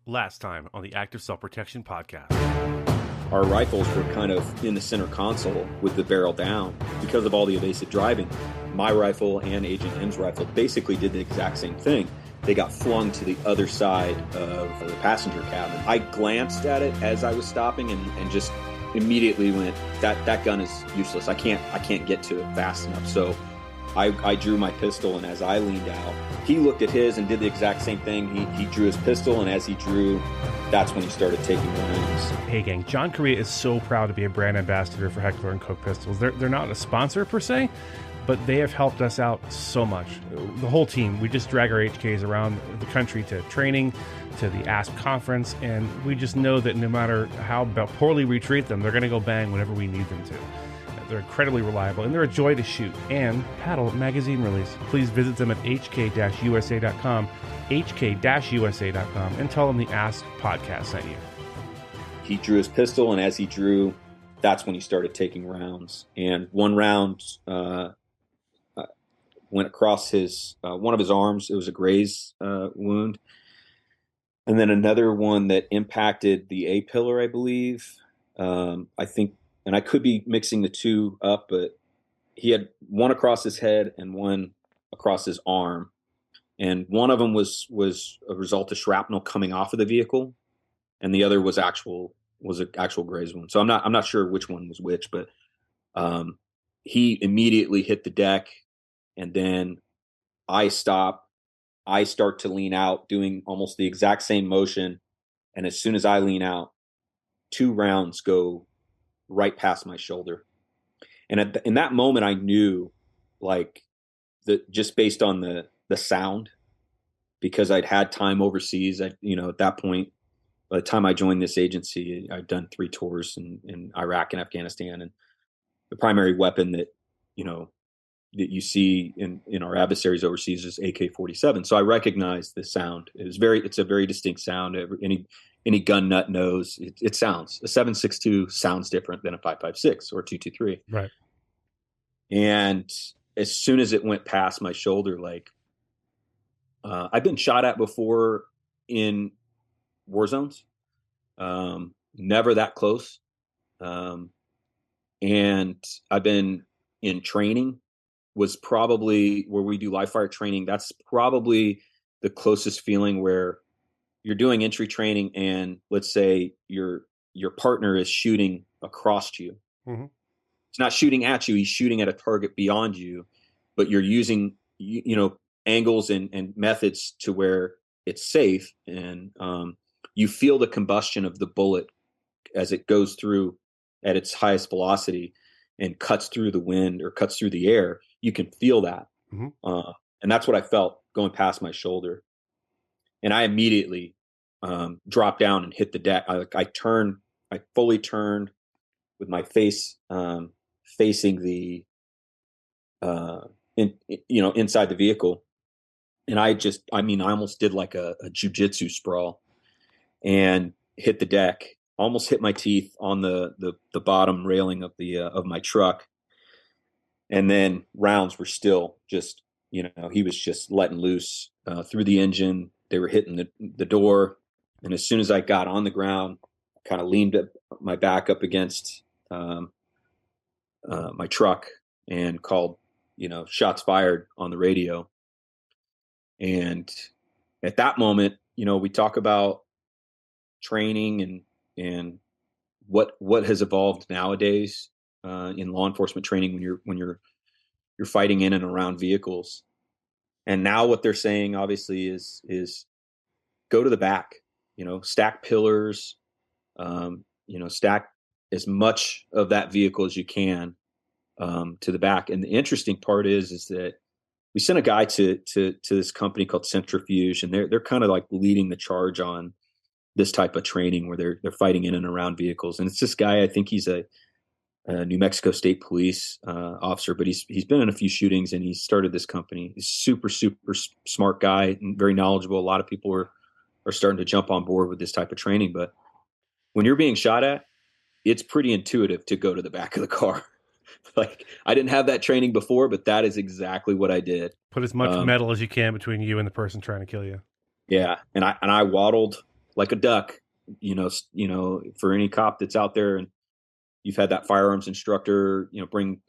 Last time on the Active Self-Protection Podcast. Our rifles were kind of in the center console with the barrel down because of all the evasive driving. My rifle and Agent M's rifle basically did the exact same thing. They got flung to the other side of the passenger cabin. I glanced at it as I was stopping and just immediately went, that gun is useless. I can't get to it fast enough. So I drew my pistol, and as I leaned out, he looked at his and did the exact same thing. He drew his pistol, and as he drew, that's when he started taking rounds. Hey gang, John Correa is so proud to be a brand ambassador for Heckler and Koch pistols. They're not a sponsor per se, but they have helped us out so much. The whole team, we just drag our HKs around the country to training, to the ASP conference, and we just know that no matter how poorly we treat them, they're going to go bang whenever we need them to. They're incredibly reliable, and they're a joy to shoot. And Paddle magazine release. Please visit them at hk-usa.com, hk-usa.com, and tell them the Ask Podcast sent you. He drew his pistol, and as he drew, that's when he started taking rounds. And one round went across his one of his arms. It was a graze wound. And then another one that impacted the A-pillar, I believe. I think, and I could be mixing the two up, but he had one across his head and one across his arm. And one of them was a result of shrapnel coming off of the vehicle, and the other was an actual graze wound. So I'm not sure which one was which, but he immediately hit the deck, and then I stop. I start to lean out, doing almost the exact same motion, and as soon as I lean out, 2 rounds go right past my shoulder. And in that moment, I knew, like, just based on the sound, because I'd had time overseas. At that point, by the time I joined this agency, I'd done 3 tours in Iraq and Afghanistan, and the primary weapon that you see in our adversaries overseas is AK-47. So I recognized the sound. It's a very distinct sound. Any gun nut knows it sounds. A 7.62 sounds different than a 5.56 or 2.23. Right. And as soon as it went past my shoulder, like, I've been shot at before in war zones, never that close. And I've been in training, was probably where we do live fire training. That's probably the closest feeling where you're doing entry training, and let's say your partner is shooting across you. Mm-hmm. He's not shooting at you; he's shooting at a target beyond you. But you're using angles and methods to where it's safe, and you feel the combustion of the bullet as it goes through at its highest velocity and cuts through the wind or cuts through the air. You can feel that, mm-hmm. And that's what I felt going past my shoulder. And I immediately dropped down and hit the deck. I fully turned with my face facing the inside the vehicle, and I almost did like a jujitsu sprawl and hit the deck. Almost hit my teeth on the bottom railing of my truck, and then rounds were still just he was just letting loose through the engine. They were hitting the door. And as soon as I got on the ground, I kind of leaned my back up against my truck and called, shots fired on the radio. And at that moment, we talk about training and what has evolved nowadays in law enforcement training when you're fighting in and around vehicles. And now what they're saying obviously is go to the back, stack pillars, stack as much of that vehicle as you can to the back. And the interesting part is that we sent a guy to this company called Centrifuge, and they're kind of like leading the charge on this type of training where they're fighting in and around vehicles. And it's this guy, I think he's a New Mexico State Police officer, but he's been in a few shootings, and he started this company. He's super, super smart guy and very knowledgeable. A lot of people are starting to jump on board with this type of training. But when you're being shot at, it's pretty intuitive to go to the back of the car. Like, I didn't have that training before, but that is exactly what I did. Put as much metal as you can between you and the person trying to kill you. Yeah. And I waddled like a duck. For any cop that's out there and you've had that firearms instructor, bring,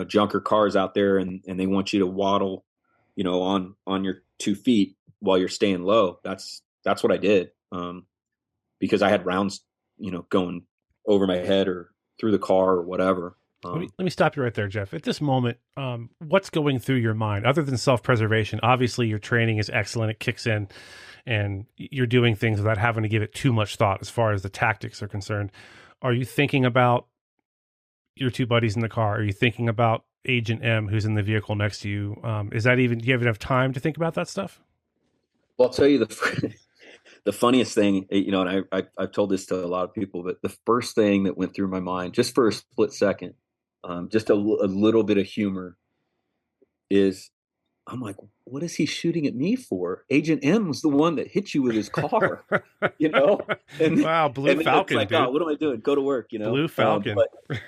junker cars out there and they want you to waddle, on your 2 feet while you're staying low. That's what I did. Because I had rounds, going over my head or through the car or whatever. Let me stop you right there, Jeff. At this moment, what's going through your mind other than self-preservation? Obviously, your training is excellent. It kicks in and you're doing things without having to give it too much thought as far as the tactics are concerned. Are you thinking about your two buddies in the car? Are you thinking about Agent M who's in the vehicle next to you? Do you have enough time to think about that stuff? Well, I'll tell you the funniest thing, and I've told this to a lot of people, but the first thing that went through my mind just for a split second, just a little bit of humor is I'm like, what is he shooting at me for? Agent M was the one that hit you with his car, And wow, Blue and Falcon, like, dude. oh, what am I doing? Go to work, Blue Falcon. But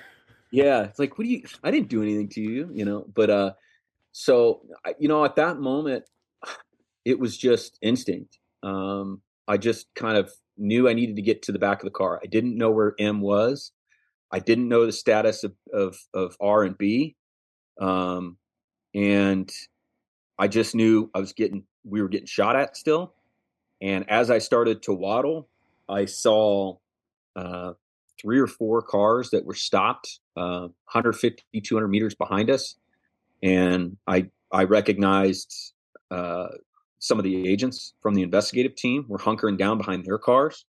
yeah, it's like, I didn't do anything to you, But so at that moment, it was just instinct. I just kind of knew I needed to get to the back of the car. I didn't know where M was. I didn't know the status of R and B. And I just knew we were getting shot at still. And as I started to waddle, I saw 3 or 4 cars that were stopped 150, 200 meters behind us. And I recognized some of the agents from the investigative team were hunkering down behind their cars.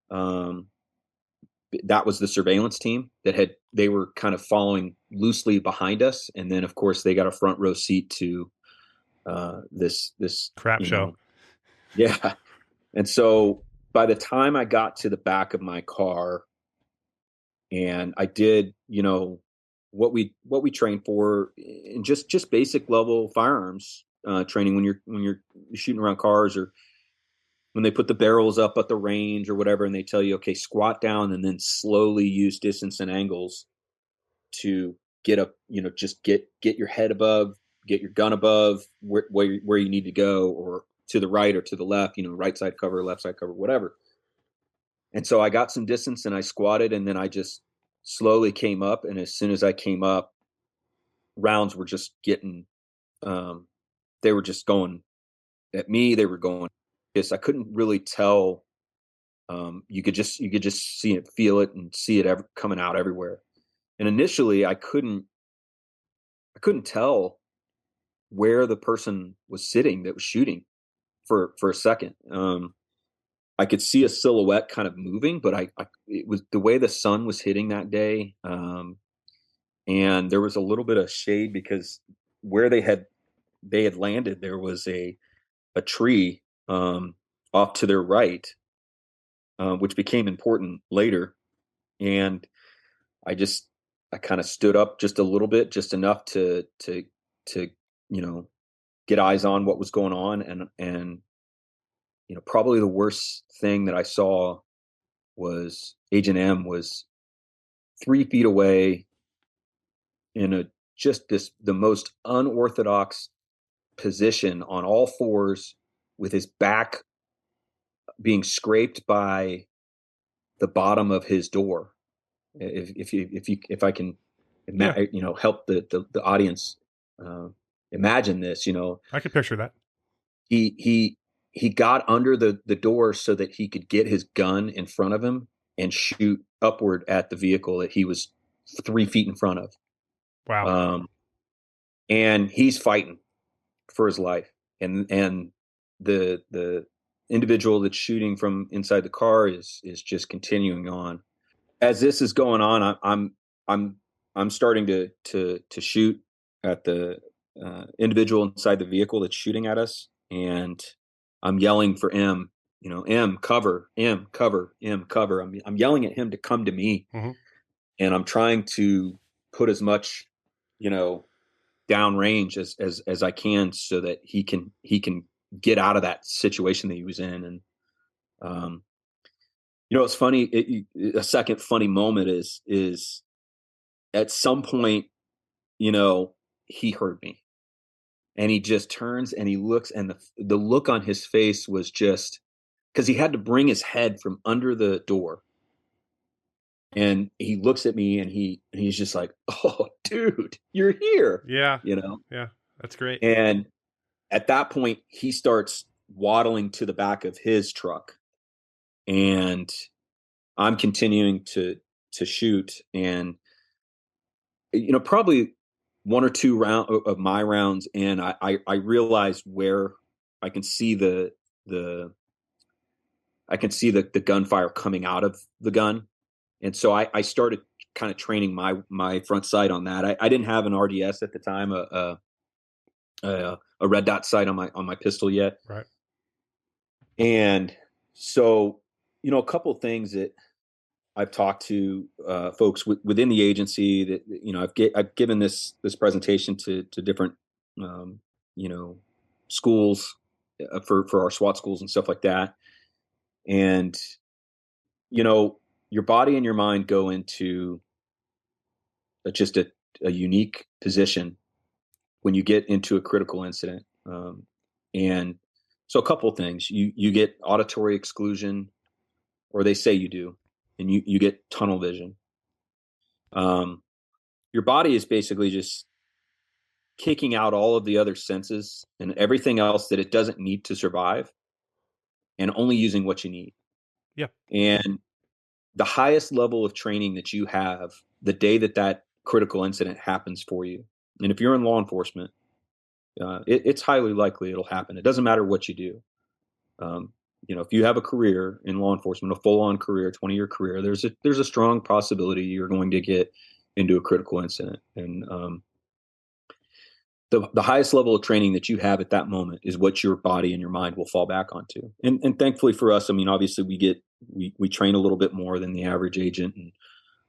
That was the surveillance team they were kind of following loosely behind us. And then of course they got a front row seat to this crap show. Yeah. And so by the time I got to the back of my car and I did, what we train for in just basic level firearms training when you're shooting around cars or when they put the barrels up at the range or whatever, and they tell you, okay, squat down and then slowly use distance and angles to get up, just get your head above, get your gun above where you need to go, or to the right or to the left, right side cover, left side cover, whatever. And so I got some distance and I squatted and then I just slowly came up. And as soon as I came up, rounds were just getting, they were just going at me. They were going, I couldn't really tell. You could just see it, feel it, and see it coming out everywhere. And initially I couldn't tell where the person was sitting that was shooting for a second. I could see a silhouette kind of moving, but it was the way the sun was hitting that day. And there was a little bit of shade because where they had landed, there was a tree off to their right, which became important later. And I kind of stood up just a little bit, just enough to get eyes on what was going on. And probably the worst thing that I saw was Agent M was 3 feet away in the most unorthodox position on all fours, with his back being scraped by the bottom of his door. If I can, help the audience imagine this, I could picture that. He got under the door so that he could get his gun in front of him and shoot upward at the vehicle that he was 3 feet in front of. Wow. And he's fighting for his life. And the individual that's shooting from inside the car is just continuing on. As this is going on, I'm starting to shoot at the individual inside the vehicle that's shooting at us, and I'm yelling for M. M, cover, M, cover, M, cover. I'm yelling at him to come to me, mm-hmm. And I'm trying to put as much, down range as I can so that he can get out of that situation that he was in. And it's funny. A second funny moment is at some point, he heard me, and he just turns and he looks, and the look on his face was just because he had to bring his head from under the door. And he looks at me and he's just like, "Oh, dude, you're here," Yeah. you know? Yeah. That's great. And at that point, he starts waddling to the back of his truck, and I'm continuing to shoot. And probably one or two round of my rounds, and I realized where I can see the I can see the gunfire coming out of the gun. And so I started kind of training my front sight on that. I didn't have an RDS at the time, a red dot sight on my pistol yet. Right. And so, a couple of things that I've talked to folks within the agency that I've given this presentation to different um, you know schools for our SWAT schools and stuff like that. And your body and your mind go into just a unique position when you get into a critical incident. And so a couple of things, you get auditory exclusion, or they say you do, and you get tunnel vision. Your body is basically just kicking out all of the other senses and everything else that it doesn't need to survive, and only using what you need. Yeah. And the highest level of training that you have the day that critical incident happens for you. And if you're in law enforcement, it's highly likely it'll happen. It doesn't matter what you do. If you have a career in law enforcement, a full-on career, 20-year career, there's a strong possibility you're going to get into a critical incident. And the highest level of training that you have at that moment is what your body and your mind will fall back onto. And thankfully for us, I mean, obviously we train a little bit more than the average agent, and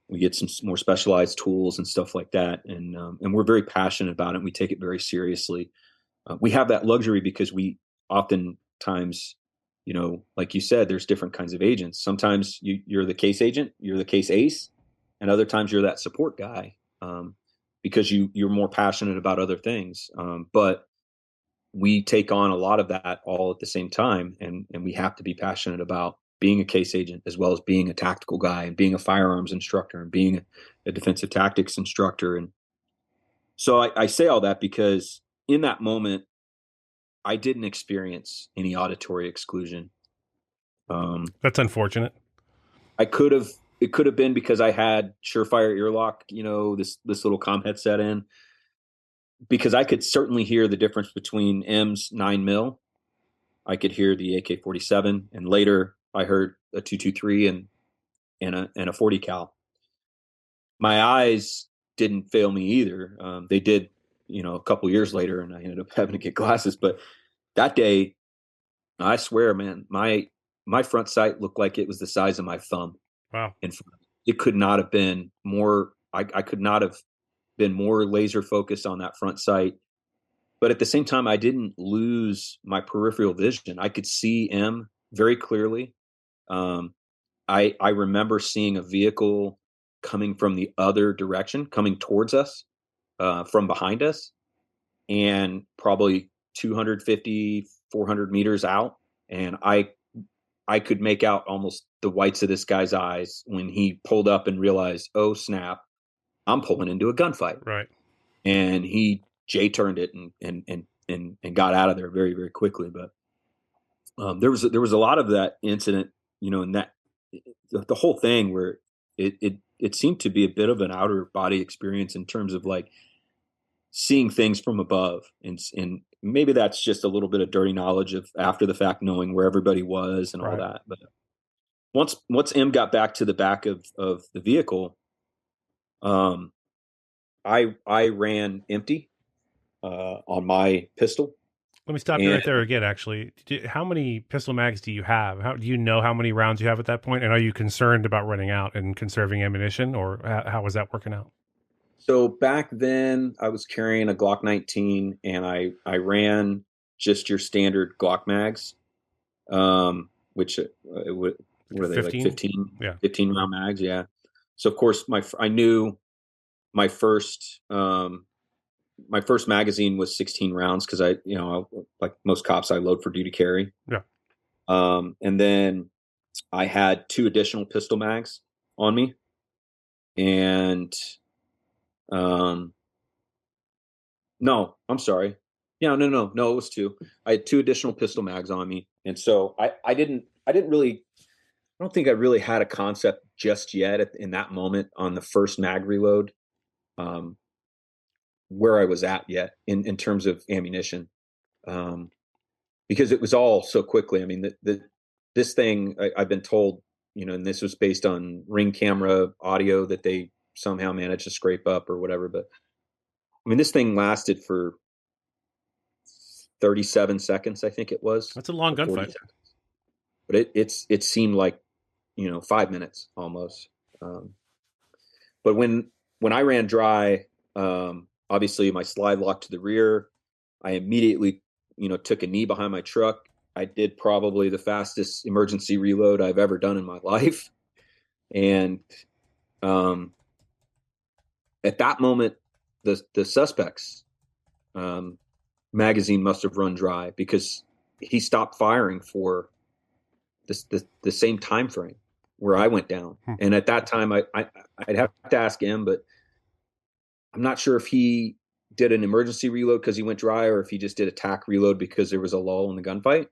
we get some more specialized tools and stuff like that. And we're very passionate about it. And we take it very seriously. We have that luxury because we oftentimes, like you said, there's different kinds of agents. Sometimes you're the case agent, you're the case ace, and other times you're that support guy, because you're more passionate about other things. But we take on a lot of that all at the same time, and we have to be passionate about being a case agent as well as being a tactical guy and being a firearms instructor and being a defensive tactics instructor. And so I say all that because in that moment, I didn't experience any auditory exclusion. That's unfortunate. It could have been because I had Surefire earlock, this little comm headset in, because I could certainly hear the difference between M's 9mm. I could hear the AK-47, and later I heard a 223 and a 40 cal. My eyes didn't fail me either. They did, a couple years later, and I ended up having to get glasses. But that day, I swear, man, my front sight looked like it was the size of my thumb. Wow. In front. It could not have been more. I could not have been more laser focused on that front sight. But at the same time, I didn't lose my peripheral vision. I could see M very clearly. I remember seeing a vehicle coming from the other direction, coming towards us from behind us, and probably 250, 400 meters out. And I could make out almost the whites of this guy's eyes when he pulled up and realized, oh snap, I'm pulling into a gunfight. Right. And he J-turned it and got out of there very, very quickly. But there was a lot of that incident, and that the whole thing where it seemed to be a bit of an outer body experience in terms of like seeing things from above, and maybe that's just a little bit of dirty knowledge of after the fact, knowing where everybody was and all that. But once M got back to the back of the vehicle, I ran empty on my pistol. Let me stop you right there again. Actually, how many pistol mags do you have? How do you know how many rounds you have at that point? And are you concerned about running out and conserving ammunition, or how was that working out? So back then, I was carrying a Glock 19, and I ran just your standard Glock mags, which what are they, 15? like 15? Yeah, 15 round mags. Yeah. So of course I knew my first magazine was 16 rounds because like most cops, I load for duty carry. Yeah. And then I had two additional pistol mags on me, and um, no, I'm sorry. Yeah, no, it was two. I had two additional pistol mags on me, and so I didn't really, I don't think I really had a concept just yet in that moment on the first mag reload, um, where I was at yet in terms of ammunition, um, because it was all so quickly. I mean, this thing I've been told, and this was based on Ring camera audio that they somehow managed to scrape up or whatever. But I mean, this thing lasted for 37 seconds, I think it was, That's a long or 40 gunfight. seconds. But it seemed like 5 minutes almost. Um, but when I ran dry, obviously my slide locked to the rear. I immediately took a knee behind my truck. I did probably the fastest emergency reload I've ever done in my life, and um, at that moment, the suspect's magazine must have run dry because he stopped firing for the same time frame where I went down. Hmm. And at that time, I'd have to ask him, but I'm not sure if he did an emergency reload because he went dry, or if he just did a tack reload because there was a lull in the gunfight.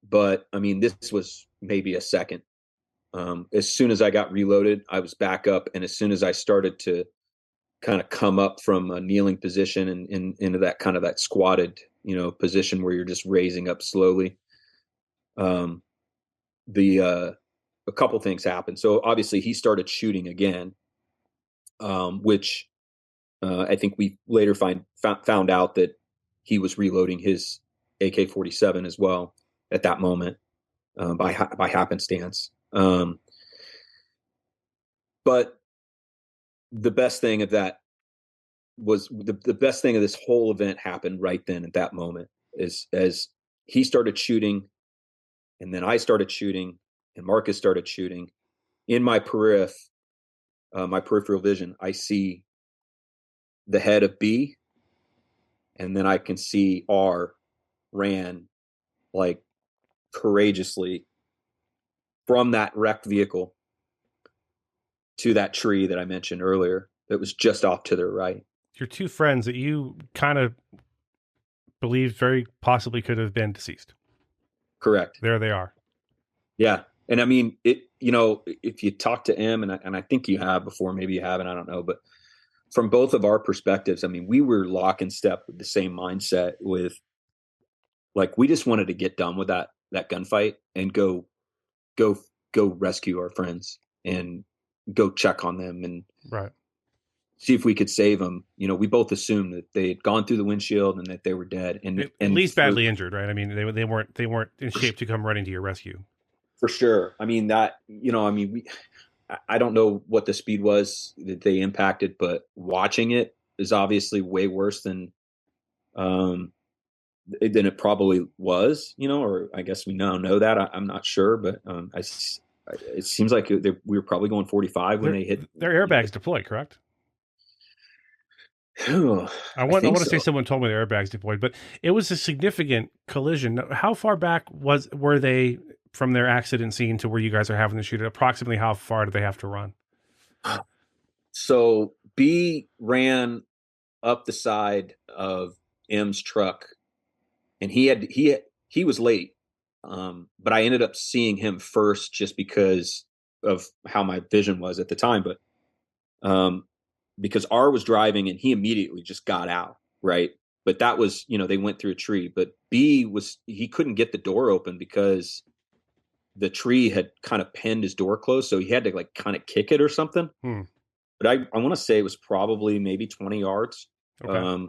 But I mean, this was maybe a second. As soon as I got reloaded, I was back up, and as soon as I started to kind of come up from a kneeling position and into that kind of that squatted, position where you're just raising up slowly, um, the a couple things happened. So obviously he started shooting again, which I think we later found out that he was reloading his AK-47 as well at that moment, by happenstance. But the best thing of that was the best thing of this whole event happened right then at that moment, is as he started shooting, and then I started shooting, and Marcus started shooting. In my my peripheral vision, I see the head of B, and then I can see R ran like courageously from that wrecked vehicle to that tree that I mentioned earlier that was just off to their right. Your two friends that you kind of believe very possibly could have been deceased. Correct. There they are. Yeah. And I mean, if you talk to M, and I think you have before, maybe you haven't, I don't know, but from both of our perspectives, I mean, we were lock and step with the same mindset with, like, we just wanted to get done with that gunfight and go go rescue our friends and go check on them and Right. see if we could save them. We both assumed that they had gone through the windshield and that they were dead, At least badly injured, right? I mean, they weren't in shape to come running to your rescue. for sure. I mean I don't know what the speed was that they impacted, but watching it is obviously way worse than it probably was, or I guess we now know that. I'm not sure, but it seems like we were probably going 45 when they hit. Their airbags deployed, correct? I want to say someone told me the airbags deployed, but it was a significant collision. How far back were they from their accident scene to where you guys are having to shoot it? Approximately how far do they have to run? So B ran up the side of M's truck, and he was late, but I ended up seeing him first just because of how my vision was at the time. But because R was driving and he immediately just got out, right? But that was, they went through a tree. But he couldn't get the door open because the tree had kind of pinned his door closed, so he had to like kind of kick it or something. But I want to say it was probably maybe 20 yards, Okay.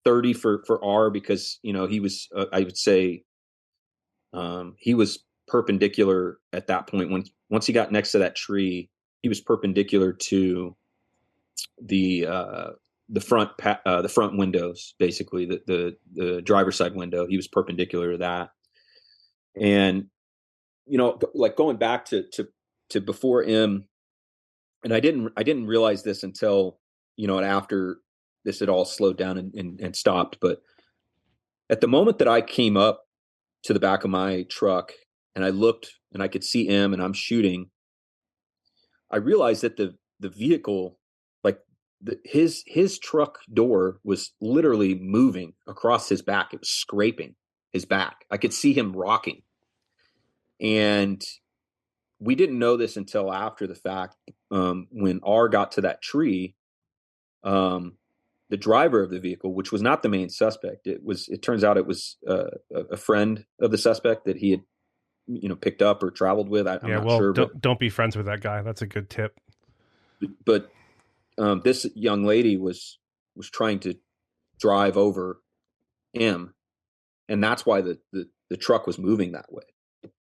30 for R, because he was I would say he was perpendicular at that point. Once he got next to that tree, he was perpendicular to the the front windows, basically the driver's side window. He was perpendicular to that, and like going back to before M, and I didn't realize this until after this had all slowed down and stopped. But at the moment that I came up to the back of my truck, and I looked and I could see him, and I'm shooting. I realized that the vehicle, like his truck door was literally moving across his back. It was scraping his back. I could see him rocking. And we didn't know this until after the fact. When R got to that tree, the driver of the vehicle, which was not the main suspect, it turns out it was a friend of the suspect that he had, picked up or traveled with. I'm Yeah, not well, sure, don't be friends with that guy. That's a good tip. but this young lady was trying to drive over him, and that's why the truck was moving that way,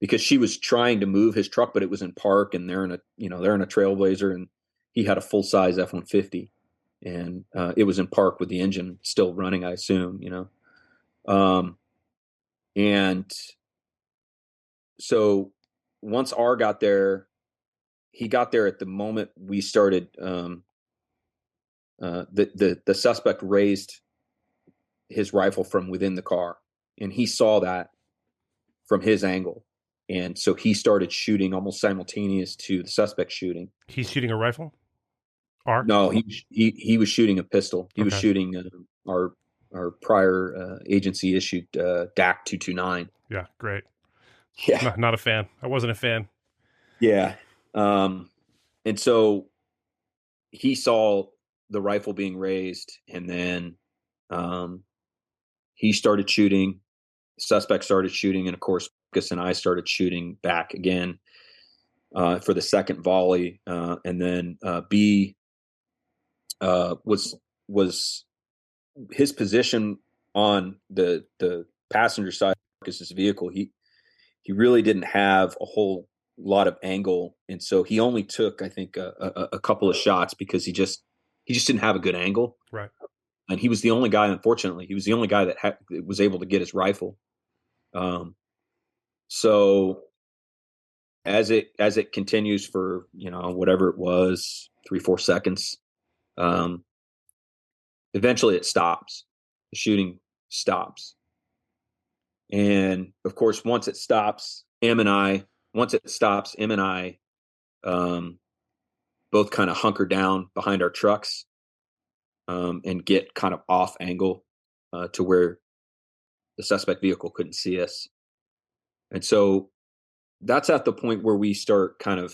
because she was trying to move his truck, but it was in park, and they're in a Trailblazer, and he had a full size F-150, and it was in park with the engine still running, I assume, and so once R got there, he got there at the moment we started. The suspect raised his rifle from within the car, and he saw that from his angle, and so he started shooting almost simultaneous to the suspect shooting. He's shooting a rifle? R? No, he was shooting a pistol. He was Okay. shooting our prior agency issued DAC 229. Yeah, great. Yeah, Not a fan. I wasn't a fan. yeah. And so he saw the rifle being raised, and then he started shooting. The suspect started shooting, and of course, Lucas and I started shooting back again for the second volley, and then B was his position on the passenger side of Marcus's vehicle. He really didn't have a whole lot of angle, and so he only took, I think, a couple of shots because he just didn't have a good angle. Right. And he was the only guy. Unfortunately, he was the only guy that was able to get his rifle. So as it continues for whatever it was, 3-4 seconds, eventually it stops. The shooting stops, and of course, once it stops, M and I both kind of hunker down behind our trucks, and get kind of off angle to where the suspect vehicle couldn't see us. And so that's at the point where we start kind of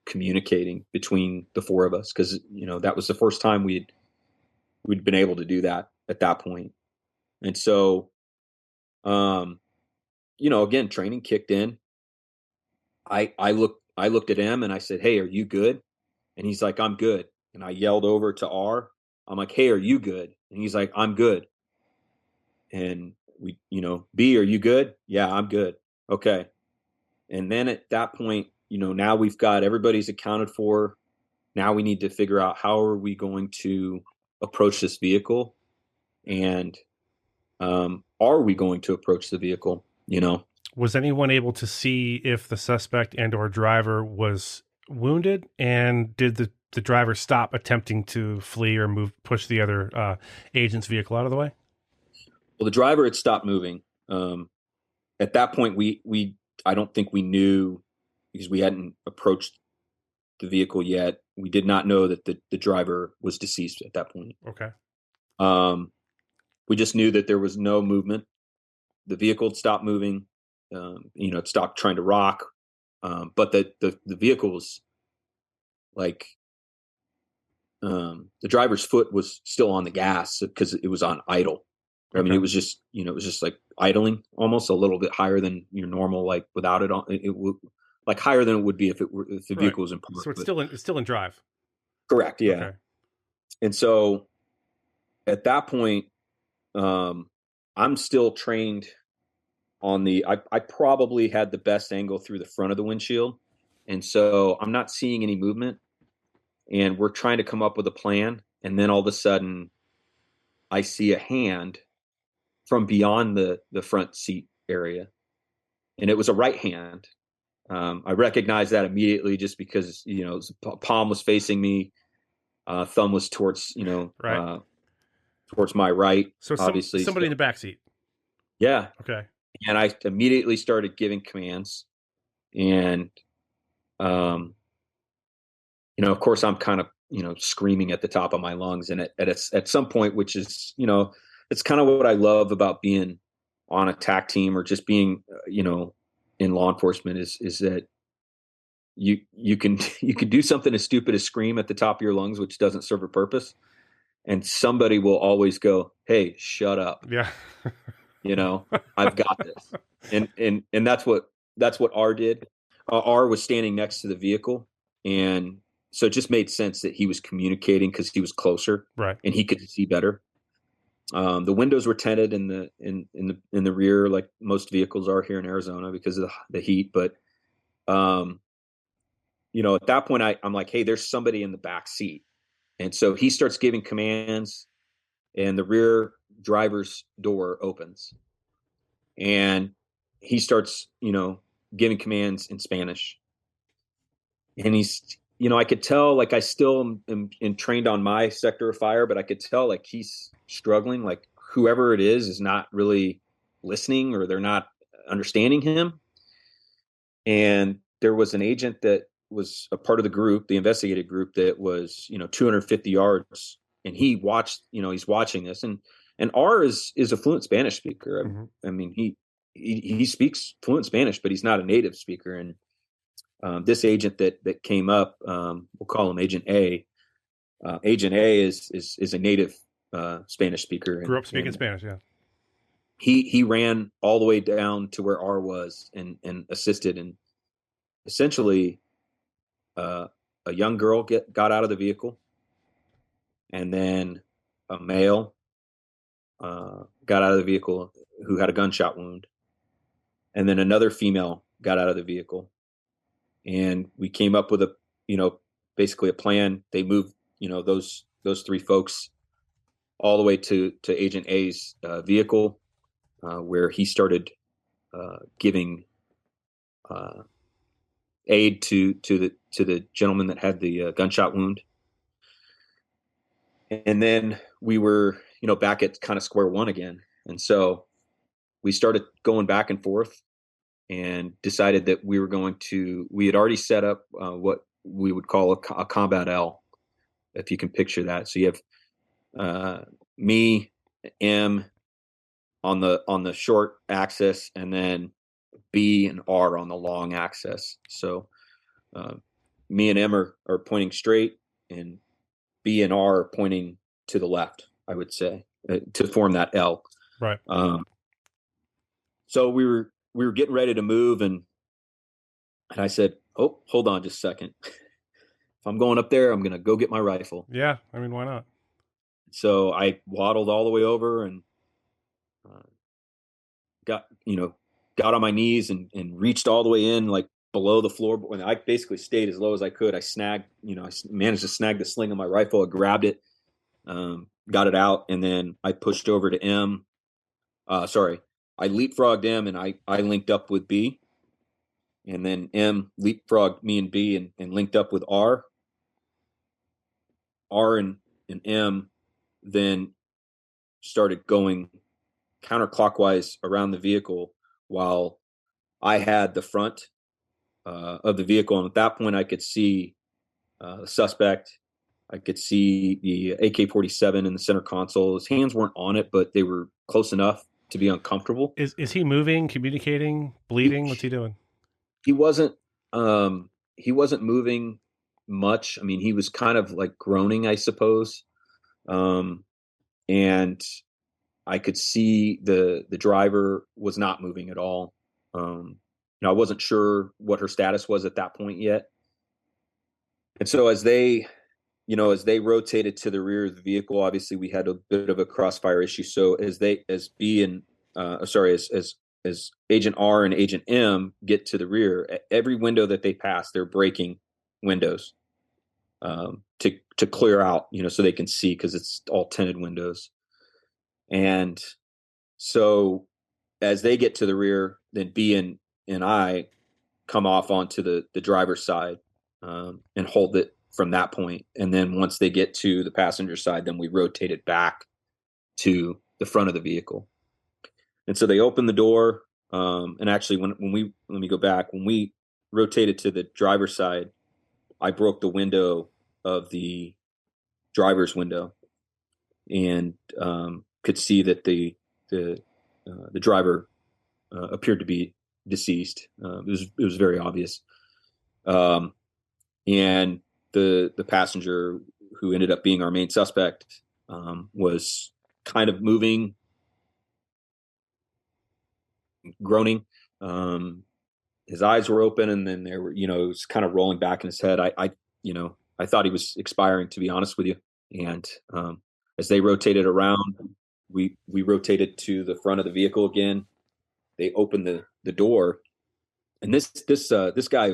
communicating between the four of us, because that was the first time we'd been able to do that at that point. And so again, training kicked in. I looked at him and I said, "Hey, are you good?" And he's like, "I'm good." And I yelled over to R. I'm like, "Hey, are you good?" And he's like, "I'm good." And we, B, are you good? Yeah, I'm good. Okay. And then at that point, now we've got everybody's accounted for. Now we need to figure out how are we going to approach this vehicle, and are we going to approach the vehicle? Was anyone able to see if the suspect and or driver was wounded, and did the driver stop attempting to flee or push the other agent's vehicle out of the way? Well, the driver had stopped moving. At that point, we I don't think we knew, because we hadn't approached the vehicle yet. We did not know that the driver was deceased at that point. Okay. We just knew that there was no movement. The vehicle had stopped moving. It stopped trying to rock. But the vehicle was like, the driver's foot was still on the gas because it was on idle. I mean, it was just like idling almost a little bit higher than your normal, like without it on. It would like higher than it would be if the vehicle was in park. So it's still in drive. Correct. Yeah. Okay. And so at that point, I'm still trained on I probably had the best angle through the front of the windshield. And so I'm not seeing any movement, and we're trying to come up with a plan. And then all of a sudden I see a hand from beyond the front seat area, and it was a right hand. I recognized that immediately just because, palm was facing me. Thumb was towards, right. Towards my right, So obviously. somebody in the back seat. Yeah. Okay. And I immediately started giving commands. And, um, of course, I'm kind of, screaming at the top of my lungs. And at some point, which is, it's kind of what I love about being on a TAC team or just being, in law enforcement is that you can you can do something as stupid as scream at the top of your lungs, which doesn't serve a purpose, and somebody will always go, "Hey, shut up." Yeah. I've got this. And that's what R did. R was standing next to the vehicle, and so it just made sense that he was communicating because he was closer Right. and he could see better. The windows were tinted in the rear, like most vehicles are here in Arizona because of the heat. But um, at that point, I'm like, hey, there's somebody in the back seat, and so he starts giving commands, and the rear driver's door opens, and he starts, giving commands in Spanish. And I could tell, like, I still am trained on my sector of fire, but I could tell, like, he's struggling. Like, whoever it is not really listening, or they're not understanding him. And there was an agent that was a part of the group, the investigative group, that was, 250 yards, and he's watching this, and R is a fluent Spanish speaker. Hmm. I mean, he speaks fluent Spanish, but he's not a native speaker. And this agent that came up, we'll call him Agent A. Agent A is a native Spanish speaker, Grew and up speaking Spanish. Yeah. he ran all the way down to where R was and assisted. And essentially, uh, a young girl got out of the vehicle, and then a male got out of the vehicle who had a gunshot wound, and then another female got out of the vehicle. And we came up with basically a plan. They moved, those three folks all the way to Agent A's vehicle, where he started giving uh, aid to the gentleman that had the gunshot wound. And then we were, back at kind of square one again. And so we started going back and forth, and decided that we had already set up what we would call a combat L, if you can picture that. So you have me, M on the short axis, and then B and R on the long axis. So uh, me and M are pointing straight, and B and R are pointing to the left, I would say, to form that L. Right. So we were getting ready to move, and I said, "Oh, hold on just a second. If I'm going up there, I'm going to go get my rifle." Yeah. I mean, why not? So I waddled all the way over, and uh, got got on my knees, and reached all the way in, like below the floor. And I basically stayed as low as I could. I managed to snag the sling of my rifle. I grabbed it, got it out, and then I pushed over to M. Sorry, I leapfrogged M, and I linked up with B, and then M leapfrogged me and B, and linked up with R. R and M then started going counterclockwise around the vehicle, while I had the front of the vehicle. And at that point, I could see the suspect. I could see the AK-47 in the center console. His hands weren't on it, but they were close enough to be uncomfortable. Is he moving, communicating, bleeding? What's he doing? He wasn't. He wasn't moving much. I mean, he was kind of like groaning, I suppose. And I could see the driver was not moving at all. I wasn't sure what her status was at that point yet. And so as they rotated to the rear of the vehicle, obviously we had a bit of a crossfire issue. So as B and as Agent R and Agent M get to the rear, every window that they pass, they're breaking windows to clear out, so they can see, because it's all tinted windows. And so as they get to the rear, then B and I come off onto the driver's side, and hold it from that point. And then once they get to the passenger side, then we rotate it back to the front of the vehicle. And so they open the door. And actually, let me go back. When we rotated to the driver's side, I broke the window of the driver's window and could see that the driver appeared to be deceased. It was very obvious. Um, and the passenger who ended up being our main suspect was kind of moving, groaning. His eyes were open, and then there were, it was kind of rolling back in his head. I thought he was expiring, to be honest with you. And as they rotated around, we rotated to the front of the vehicle again. They opened the door, and this guy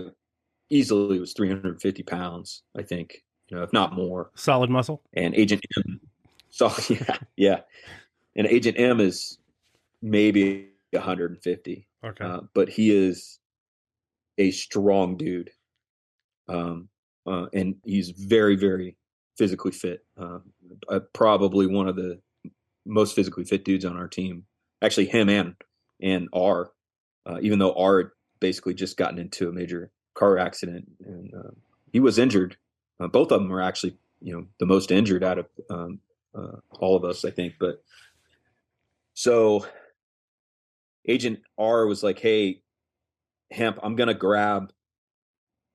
easily was 350 pounds, I think, if not more. Solid muscle. And Agent M, so yeah, and Agent M is maybe 150. Okay. But he is a strong dude, and he's very, very physically fit. Probably one of the most physically fit dudes on our team. Actually, him and R, even though R had basically just gotten into a major car accident, and he was injured. Both of them are actually, the most injured out of all of us, I think. But so Agent R was like, "Hey, Hemp, I'm gonna grab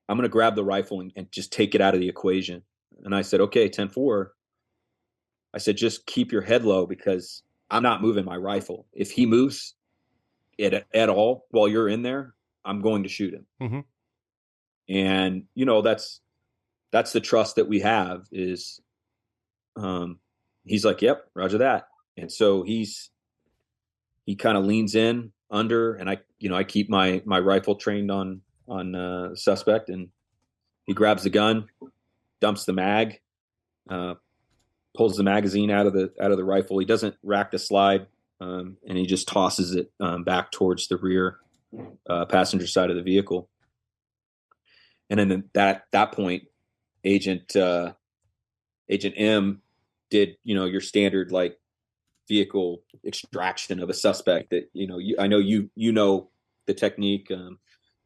the rifle and just take it out of the equation." And I said, "Okay, 10-4." I said, "Just keep your head low because I'm not moving my rifle. If he moves at all while you're in there, I'm going to shoot him." Mm-hmm. And that's the trust that we have is, he's like, "Yep, Roger that." And so he kind of leans in under, and I keep my rifle trained on suspect, and he grabs the gun, dumps the mag, pulls the magazine out of the rifle. He doesn't rack the slide, and he just tosses it back towards the rear passenger side of the vehicle. And then at that point, Agent M did your standard like vehicle extraction of a suspect that I know you know the technique,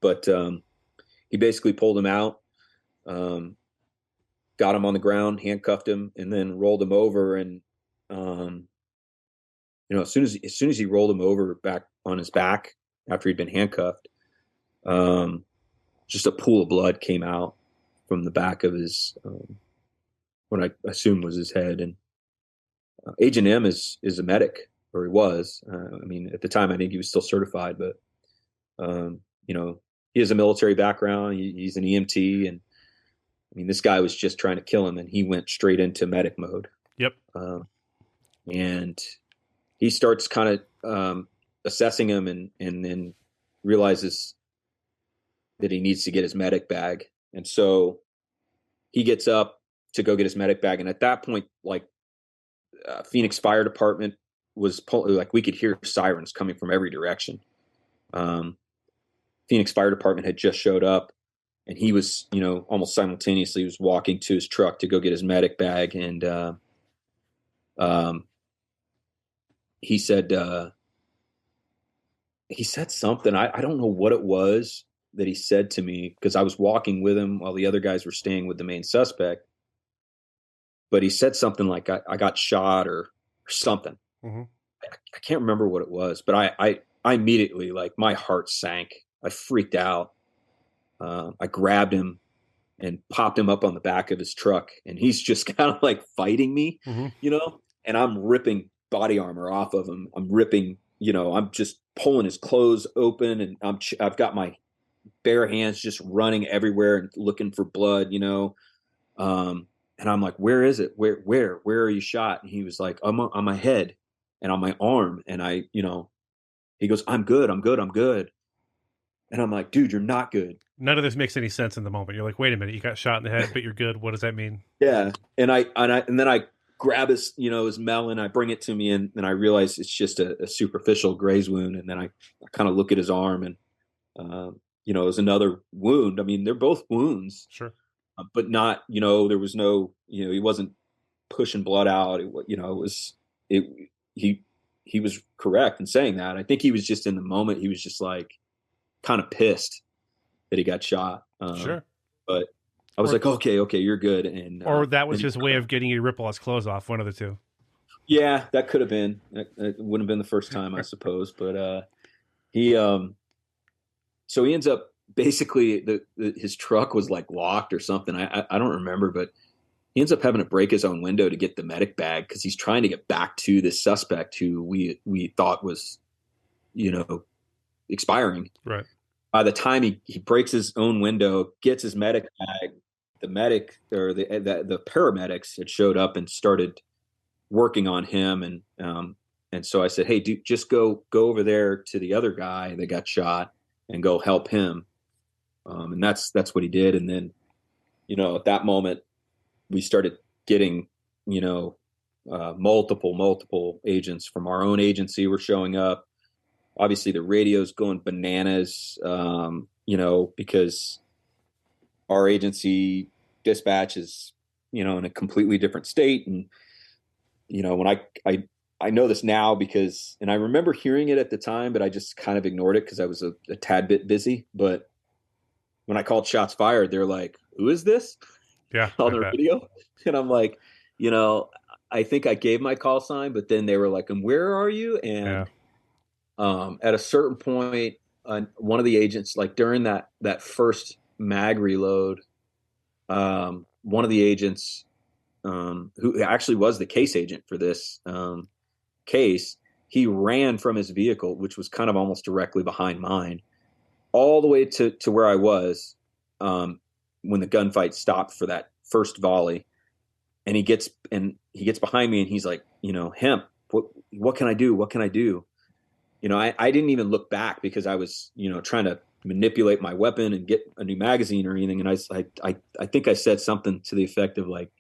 but he basically pulled him out, got him on the ground, handcuffed him, and then rolled him over. And as soon as he rolled him over back on his back after he'd been handcuffed, just a pool of blood came out from the back of his, what I assume was his head. And Agent M is a medic, or he was. At the time, I think he was still certified, but he has a military background. He's an EMT, and this guy was just trying to kill him, and he went straight into medic mode. Yep. And he starts kind of assessing him, and then realizes that he needs to get his medic bag, and so he gets up to go get his medic bag. And at that point, like, Phoenix Fire Department was like, we could hear sirens coming from every direction. Phoenix Fire Department had just showed up, and he was, almost simultaneously was walking to his truck to go get his medic bag. And he said something. I don't know what it was that he said to me, because I was walking with him while the other guys were staying with the main suspect. But he said something like, I got shot or something. Mm-hmm. I can't remember what it was, but I immediately, like, my heart sank. I freaked out. I grabbed him and popped him up on the back of his truck, and he's just kind of like fighting me, Mm-hmm. and I'm ripping body armor off of him. I'm ripping, I'm just pulling his clothes open, and I've got my bare hands just running everywhere and looking for blood, and I'm like, "Where is it? Where are you shot?" And he was like, on my head and on my arm. And he goes, "I'm good. And I'm like, "Dude, you're not good." None of this makes any sense in the moment. You're like, wait a minute, you got shot in the head, but you're good. What does that mean? Yeah. And then I grab his, his melon, I bring it to me, and I realize it's just a superficial graze wound. And then I kind of look at his arm, and, it was another wound. They're both wounds. Sure. But not, there was no, he wasn't pushing blood out. It was, he he was correct in saying that. I think he was just in the moment. He was just like kind of pissed that he got shot. Sure. But I was like, okay, you're good. And or that was and his way of getting you to rip all his clothes off. One of the two. yeah, that could have been. It wouldn't have been the first time, I suppose. But he so he ends up basically his truck was like locked or something. I don't remember, but he ends up having to break his own window to get the medic bag because he's trying to get back to this suspect who we thought was, expiring. Right. By the time he breaks his own window, gets his medic bag, the medic or the paramedics had showed up and started working on him, and so I said, hey, just go over there to the other guy that got shot and go help him, and that's what he did. And then, at that moment, we started getting, multiple agents from our own agency were showing up. Obviously, the radio's going bananas, because our agency dispatch is, in a completely different state. And, when I know this now because, and I remember hearing it at the time, but I just kind of ignored it because I was a tad bit busy. But when I called shots fired, they're like, who is this? Yeah. On the radio. And I'm like, I think I gave my call sign, but then they were like, and where are you? And at a certain point, one of the agents, like during that first mag reload, one of the agents, who actually was the case agent for this case, he ran from his vehicle, which was kind of almost directly behind mine, all the way to where I was when the gunfight stopped for that first volley. And he gets behind me and he's like, Hemp, what can I do? What can I do? I didn't even look back because I was, trying to manipulate my weapon and get a new magazine or anything. And I think I said something to the effect of like,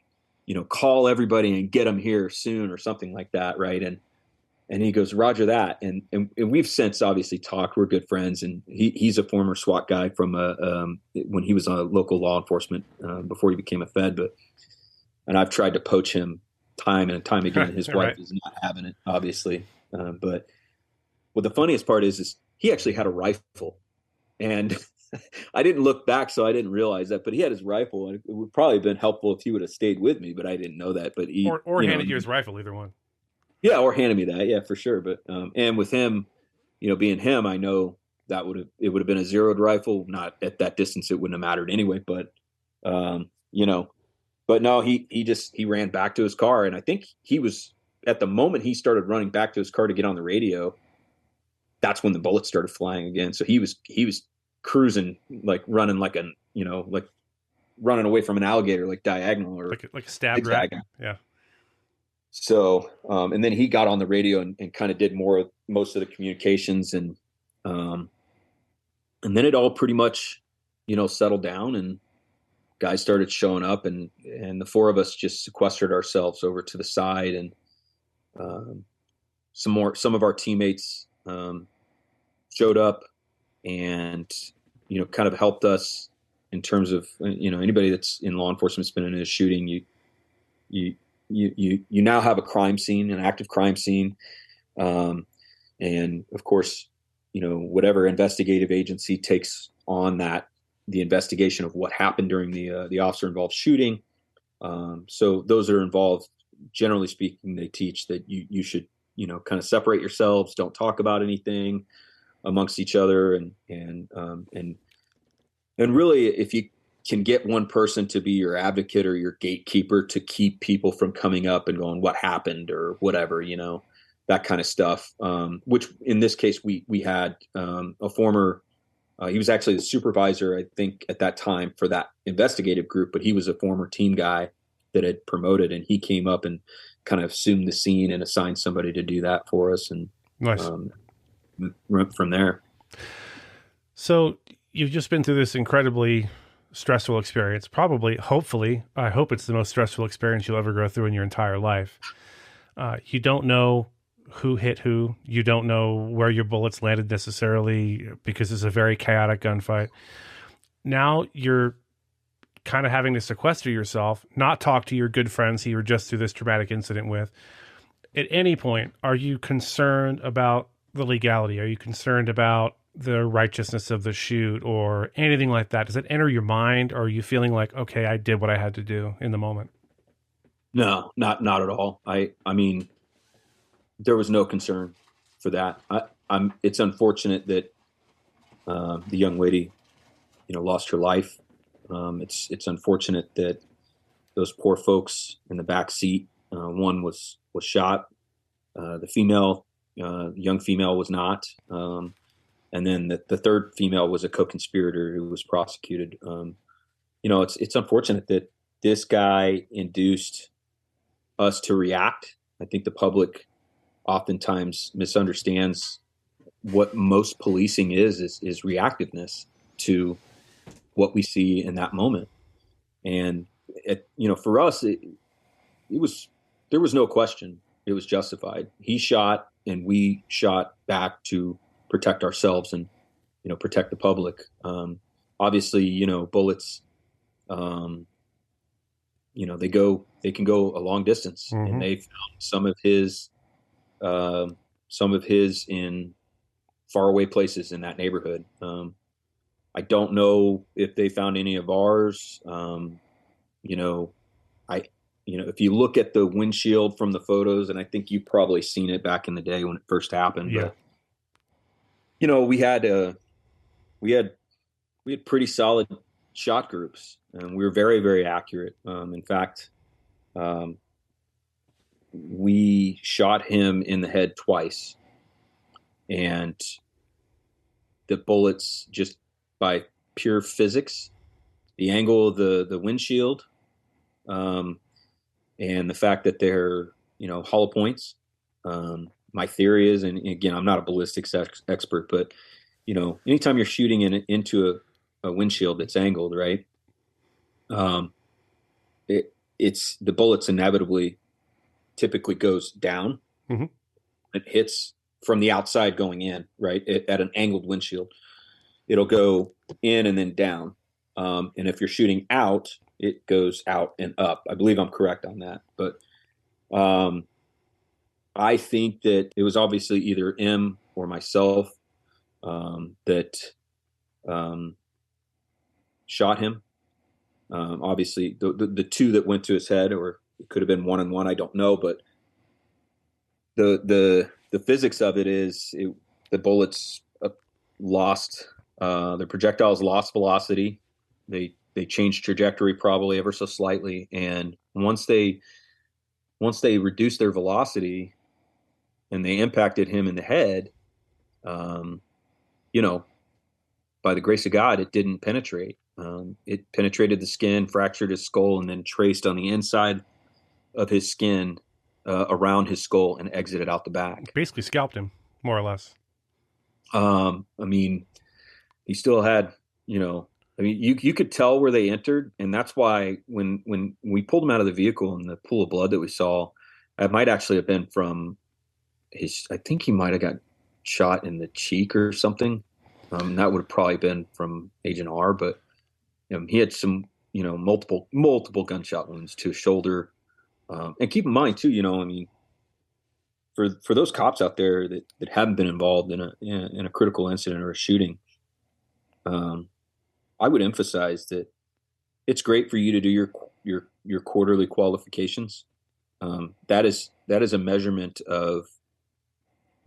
call everybody and get them here soon or something like that. Right. And he goes, Roger that. And we've since obviously talked. We're good friends. And he's a former SWAT guy from when he was on local law enforcement before he became a Fed. And I've tried to poach him time and time again. His wife is not having it, obviously. But the funniest part is he actually had a rifle. And I didn't look back, so I didn't realize that. But he had his rifle. And it would probably have been helpful if he would have stayed with me, but I didn't know that. But he or handed you his rifle, either one. Yeah, or handed me that. Yeah, for sure. But and with him, being him, I know it would have been a zeroed rifle. Not at that distance, it wouldn't have mattered anyway. But but no, he ran back to his car, and I think he was at the moment he started running back to his car to get on the radio. That's when the bullets started flying again. So he was cruising, like running like like running away from an alligator, like diagonal or like a stabbed rat. Yeah. So, and then he got on the radio and kind of did most of the communications, and then it all pretty much, settled down, and guys started showing up, and the four of us just sequestered ourselves over to the side, and some of our teammates showed up, and kind of helped us in terms of anybody that's in law enforcement's been in a shooting. You now have a crime scene, an active crime scene, and of course, whatever investigative agency takes on the investigation of what happened during the officer involved shooting. So those that are involved, generally speaking, they teach that you should kind of separate yourselves, don't talk about anything amongst each other, and really, if you can get one person to be your advocate or your gatekeeper to keep people from coming up and going, what happened or whatever, that kind of stuff. Which in this case, we had a former, he was actually the supervisor, I think at that time for that investigative group, but he was a former team guy that had promoted, and he came up and kind of assumed the scene and assigned somebody to do that for us. And nice. From there. So you've just been through this incredibly stressful experience. Hopefully, I hope it's the most stressful experience you'll ever go through in your entire life. You don't know who hit who. You don't know where your bullets landed necessarily because it's a very chaotic gunfight. Now you're kind of having to sequester yourself, not talk to your good friends who you were just through this traumatic incident with. At any point, are you concerned about the legality? Are you concerned about the righteousness of the shoot or anything like that? Does it enter your mind, or are you feeling like, okay, I did what I had to do in the moment? No, not at all. I mean, there was no concern for that. I'm. It's unfortunate that the young lady, lost her life. It's unfortunate that those poor folks in the back seat. One was shot. The young female, was not. And then the third female was a co-conspirator who was prosecuted. It's unfortunate that this guy induced us to react. I think the public oftentimes misunderstands what most policing is reactiveness to what we see in that moment. And for us, it was there was no question. It was justified. He shot, and we shot back to protect ourselves and protect the public. Obviously, bullets. They can go a long distance, and they found some of his in faraway places in that neighborhood. I don't know if they found any of ours. I if you look at the windshield from the photos, and I think you've probably seen it back in the day when it first happened, Yeah. but we had pretty solid shot groups, and we were very, very accurate. In fact, we shot him in the head twice, and the bullets, just by pure physics, the angle of the windshield, and the fact that they're hollow points. My theory is, and again, I'm not a ballistics expert, but anytime you're shooting into a windshield that's angled, right? It's the bullets inevitably typically goes down. Mm-hmm. It hits from the outside going in, right? At an angled windshield, it'll go in and then down. And if you're shooting out, it goes out and up. I believe I'm correct on that. But I think that it was obviously either M or myself that shot him. Obviously, the two that went to his head, or it could have been one and one. I don't know, but the physics of it is the bullets lost the projectiles lost velocity. They changed trajectory probably ever so slightly, and once they reduced their velocity and they impacted him in the head, by the grace of God, it didn't penetrate. It penetrated the skin, fractured his skull, and then traced on the inside of his skin around his skull and exited out the back. Basically scalped him, more or less. I mean, he still had, you could tell where they entered, and that's why when we pulled him out of the vehicle and the pool of blood that we saw, it might actually have been from I think he might have got shot in the cheek or something. That would have probably been from Agent R, but he had some, multiple gunshot wounds to his shoulder. And keep in mind too, I mean, for those cops out there that haven't been involved in a critical incident or a shooting, I would emphasize that it's great for you to do your quarterly qualifications. That is a measurement of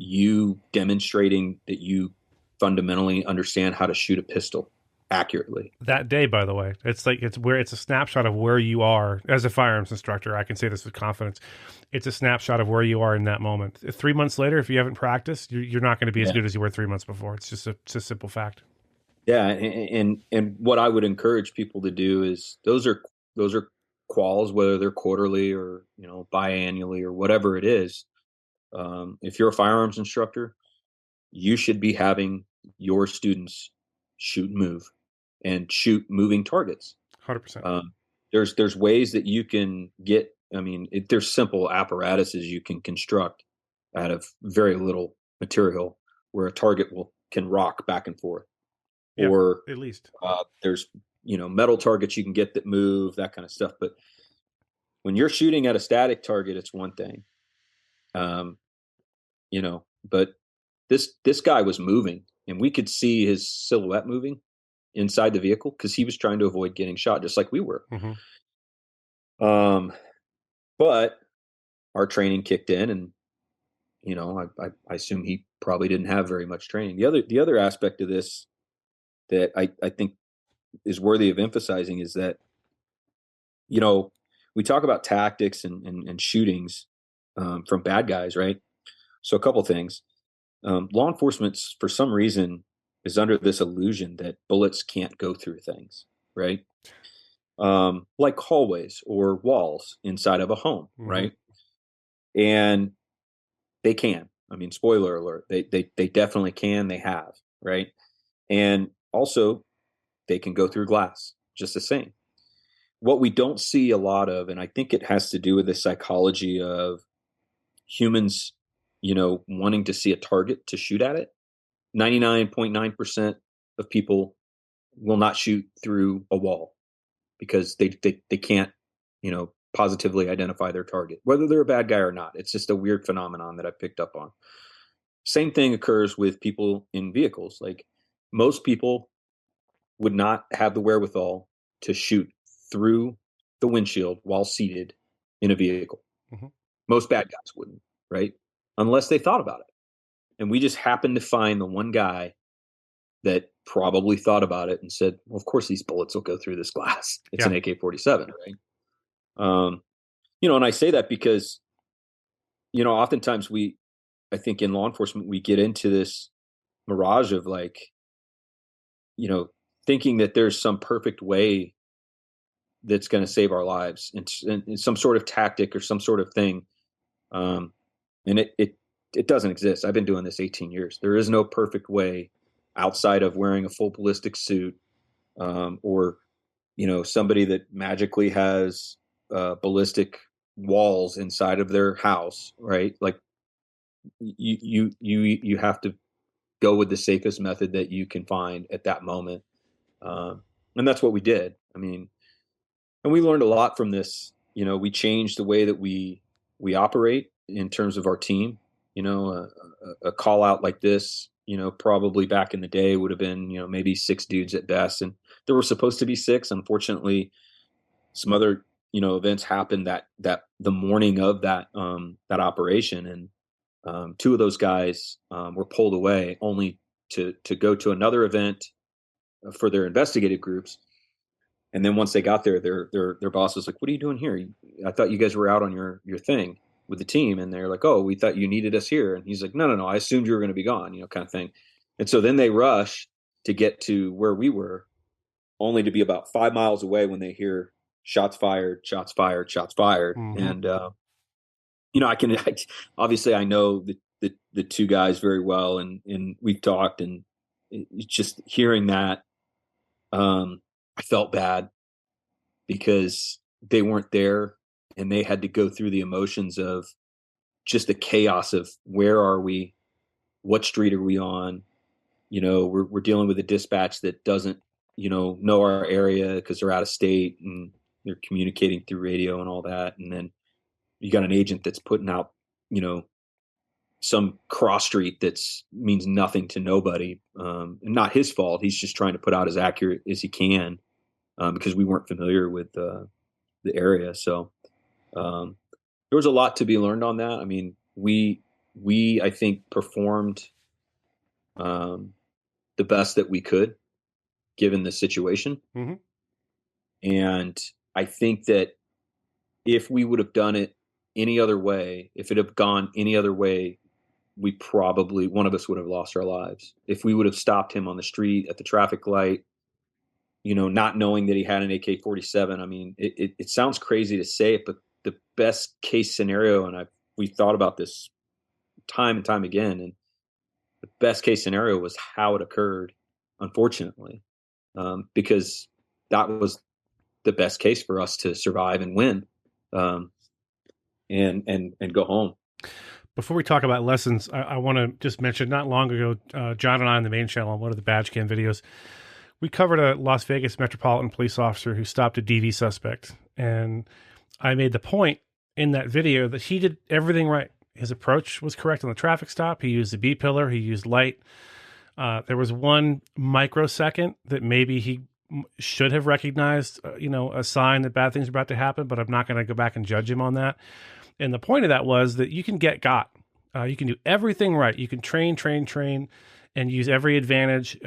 you demonstrating that you fundamentally understand how to shoot a pistol accurately. That day, by the way, it's a snapshot of where you are as a firearms instructor. I can say this with confidence. It's a snapshot of where you are in that moment. 3 months later, if you haven't practiced, you're not going to be as good as you were 3 months before. It's just a simple fact. Yeah, and what I would encourage people to do is those are quals, whether they're quarterly or biannually or whatever it is. If you're a firearms instructor, you should be having your students shoot, move, and shoot moving targets. 100%. There's ways that you can get. I mean, there's simple apparatuses you can construct out of very little material where a target can rock back and forth. Yeah, or at least there's metal targets you can get that move, that kind of stuff. But when you're shooting at a static target, it's one thing. Um, but this guy was moving, and we could see his silhouette moving inside the vehicle because he was trying to avoid getting shot, just like we were. But our training kicked in, and I assume he probably didn't have very much training. The other aspect of this that I think is worthy of emphasizing is that we talk about tactics and shootings from bad guys, right? So a couple things. Law enforcement, for some reason, is under this illusion that bullets can't go through things, right? Like hallways or walls inside of a home, right? And they can. I mean, spoiler alert, they definitely can. They have, right? And also, they can go through glass just the same. What we don't see a lot of, and I think it has to do with the psychology of humans, wanting to see a target to shoot at it. 99.9% of people will not shoot through a wall because they can't, positively identify their target, whether they're a bad guy or not. It's just a weird phenomenon that I picked up on. Same thing occurs with people in vehicles. Like, most people would not have the wherewithal to shoot through the windshield while seated in a vehicle. Most bad guys wouldn't, right? Unless they thought about it. And we just happened to find the one guy that probably thought about it and said, well, of course these bullets will go through this glass. It's an AK-47, right? And I say that because, oftentimes I think in law enforcement, we get into this mirage of thinking that there's some perfect way that's going to save our lives and some sort of tactic or some sort of thing. And it doesn't exist. I've been doing this 18 years. There is no perfect way outside of wearing a full ballistic suit, or, somebody that magically has ballistic walls inside of their house, right? Like, you have to go with the safest method that you can find at that moment. And that's what we did. I mean, and we learned a lot from this. We changed the way that we operate in terms of our team. A call out like this, probably back in the day would have been, maybe 6 dudes at best. And there were supposed to be 6. Unfortunately, some other, events happened that the morning of that operation. And 2 of those guys were pulled away only to go to another event for their investigative groups. And then once they got there, their boss was like, "What are you doing here? I thought you guys were out on your thing with the team." And they're like, "Oh, we thought you needed us here." And he's like, "No. I assumed you were going to be gone," kind of thing. And so then they rush to get to where we were, only to be about 5 miles away when they hear shots fired, shots fired, shots fired. And, obviously I know the 2 guys very well, and we've talked, and just hearing that, I felt bad because they weren't there and they had to go through the emotions of just the chaos of where are we, what street are we on? We're dealing with a dispatch that doesn't, know our area because they're out of state and they're communicating through radio and all that. And then you got an agent that's putting out, some cross street that's means nothing to nobody, and not his fault. He's just trying to put out as accurate as he can, because we weren't familiar with the area. So there was a lot to be learned on that. I mean, we I think performed the best that we could given the situation. And I think that if we would have done it any other way, if it had gone any other way, we probably, one of us would have lost our lives. If we would have stopped him on the street at the traffic light, not knowing that he had an AK-47. I mean, it sounds crazy to say it, but the best case scenario, and we've thought about this time and time again, and the best case scenario was how it occurred, unfortunately, because that was the best case for us to survive and win, and go home. Before we talk about lessons, I want to just mention, not long ago, John and I on the main channel on one of the badge cam videos, we covered a Las Vegas Metropolitan Police officer who stopped a DV suspect. And I made the point in that video that he did everything right. His approach was correct on the traffic stop. He used the B pillar. He used light. There was one microsecond that maybe he should have recognized, a sign that bad things are about to happen, but I'm not going to go back and judge him on that. And the point of that was that you can get got. You can do everything right. You can train, and use every advantage,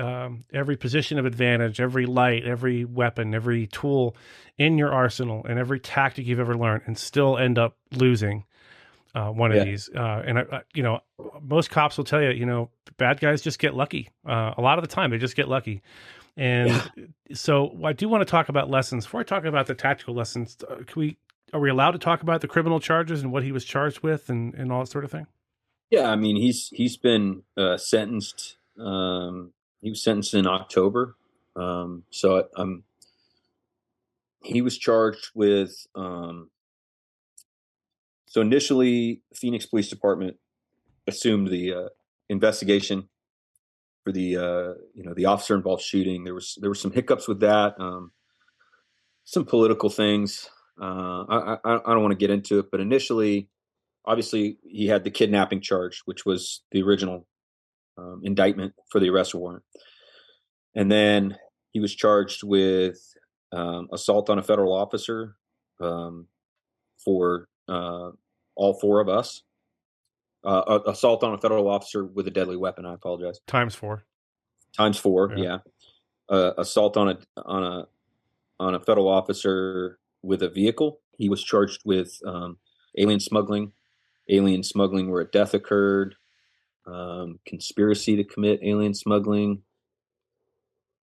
every position of advantage, every light, every weapon, every tool in your arsenal, and every tactic you've ever learned, and still end up losing one of these. Most cops will tell you, bad guys just get lucky. A lot of the time, they just get lucky. And so I do want to talk about lessons. Before I talk about the tactical lessons, are we allowed to talk about the criminal charges and what he was charged with and all that sort of thing? Yeah, I mean, he's been sentenced. He was sentenced in October. He was charged with. So initially, Phoenix Police Department assumed the investigation for the officer involved shooting. There were some hiccups with that, some political things. I don't want to get into it, but initially, obviously, he had the kidnapping charge, which was the original indictment for the arrest warrant, and then he was charged with assault on a federal officer for all four of us. Assault on a federal officer with a deadly weapon. I apologize. Times four. Times four. Yeah. Assault on a federal officer with a vehicle. He was charged with alien smuggling where a death occurred, conspiracy to commit alien smuggling,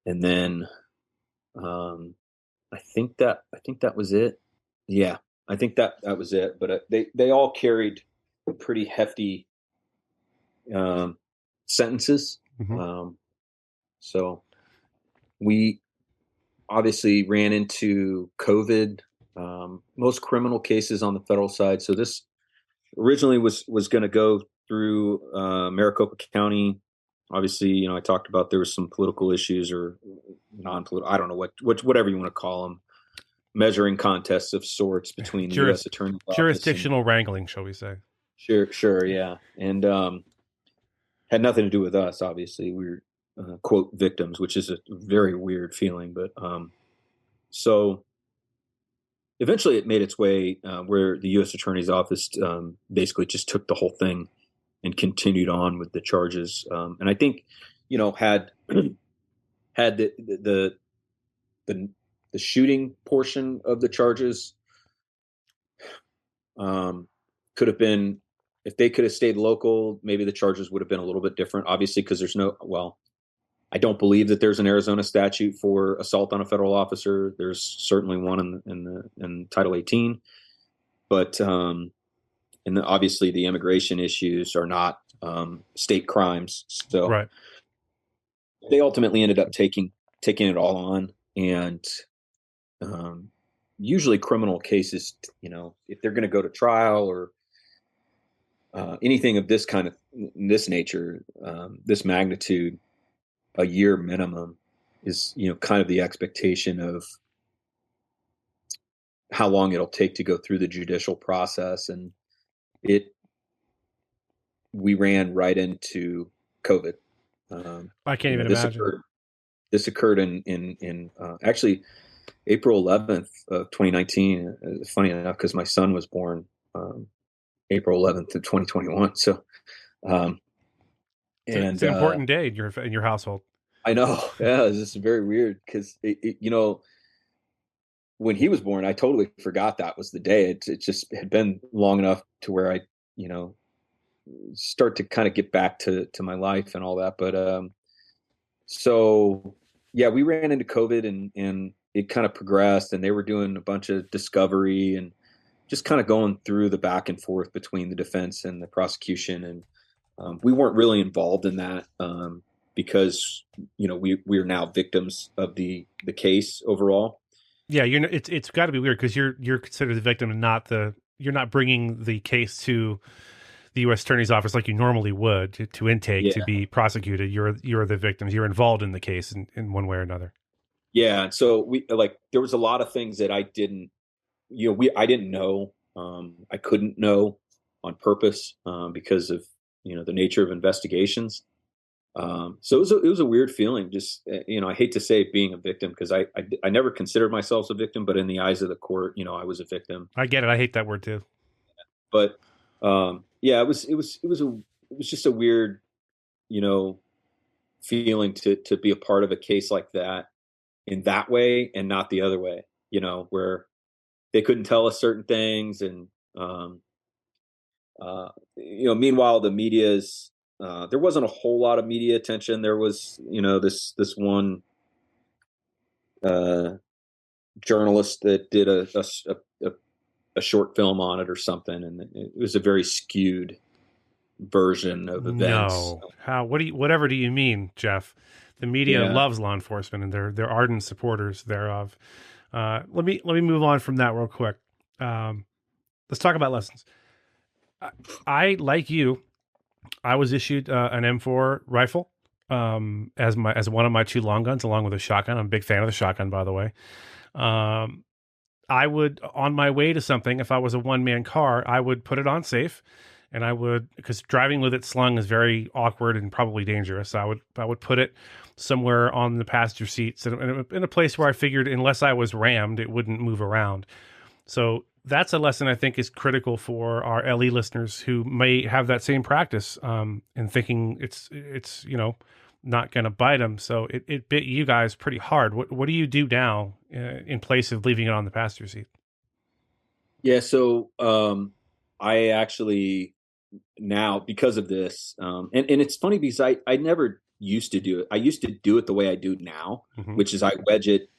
and then I think that was it. Yeah, I think that was it. But they all carried pretty hefty sentences. Mm-hmm. So we obviously ran into COVID. Most criminal cases on the federal side. So this originally was going to go through Maricopa County. Obviously, I talked about there was some political issues or non-political. I don't know whatever you want to call them. Measuring contests of sorts between the U.S. Attorney's Office jurisdictional wrangling, shall we say? Sure, yeah, and had nothing to do with us. Obviously, we were quote victims, which is a very weird feeling. But so eventually, it made its way where the U.S. Attorney's Office basically just took the whole thing and continued on with the charges. And I think, had the shooting portion of the charges could have been, if they could have stayed local, maybe the charges would have been a little bit different. Obviously, because I don't believe that there's an Arizona statute for assault on a federal officer. There's certainly one in Title 18, but obviously the immigration issues are not state crimes. So right. They ultimately ended up taking it all on, and usually criminal cases, if they're going to go to trial or anything of this kind of this nature, this magnitude, a year minimum is, kind of the expectation of how long it'll take to go through the judicial process. And we ran right into COVID. I can't even imagine. This occurred in actually April 11th of 2019. Funny enough, because my son was born April 11th of 2021. So, it's an important day in your household. I know. Yeah, it's just very weird because when he was born, I totally forgot that was the day. It just had been long enough to where I, start to kind of get back to my life and all that. But so yeah, we ran into COVID and it kind of progressed, and they were doing a bunch of discovery and just kind of going through the back and forth between the defense and the prosecution. And we weren't really involved in that because, we're now victims of the case overall. Yeah, it's got to be weird because you're considered the victim and you're not bringing the case to the U.S. Attorney's Office like you normally would to intake to be prosecuted. You're the victims. You're involved in the case in one way or another. Yeah, so there was a lot of things that I didn't know. I couldn't know. I couldn't know on purpose because of the nature of investigations. So it was a weird feeling. Just I hate to say being a victim because I never considered myself a victim, but in the eyes of the court, I was a victim. I get it. I hate that word too. But yeah, it was just a weird feeling to be a part of a case like that in that way and not the other way. Where they couldn't tell us certain things, and meanwhile the media's there wasn't a whole lot of media attention. There was this one journalist that did a short film on it or something, and it was a very skewed version of events. No, how? Whatever do you mean, Jeff? The media Yeah. loves law enforcement, and they're ardent supporters thereof. Let me move on from that real quick. Let's talk about lessons. I like you. I was issued an M4 rifle as one of my 2 long guns, along with a shotgun. I'm a big fan of the shotgun, by the way. I would, on my way to something, if I was a one-man car, I would put it on safe, and I would, because driving with it slung is very awkward and probably dangerous. I would put it somewhere on the passenger seats in a place where I figured unless I was rammed, it wouldn't move around. So that's a lesson I think is critical for our LE listeners who may have that same practice and thinking it's not going to bite them. So it bit you guys pretty hard. What do you do now in place of leaving it on the passenger seat? Yeah. So I actually now, because of this, and it's funny because I never used to do it. I used to do it the way I do now, which is I wedge it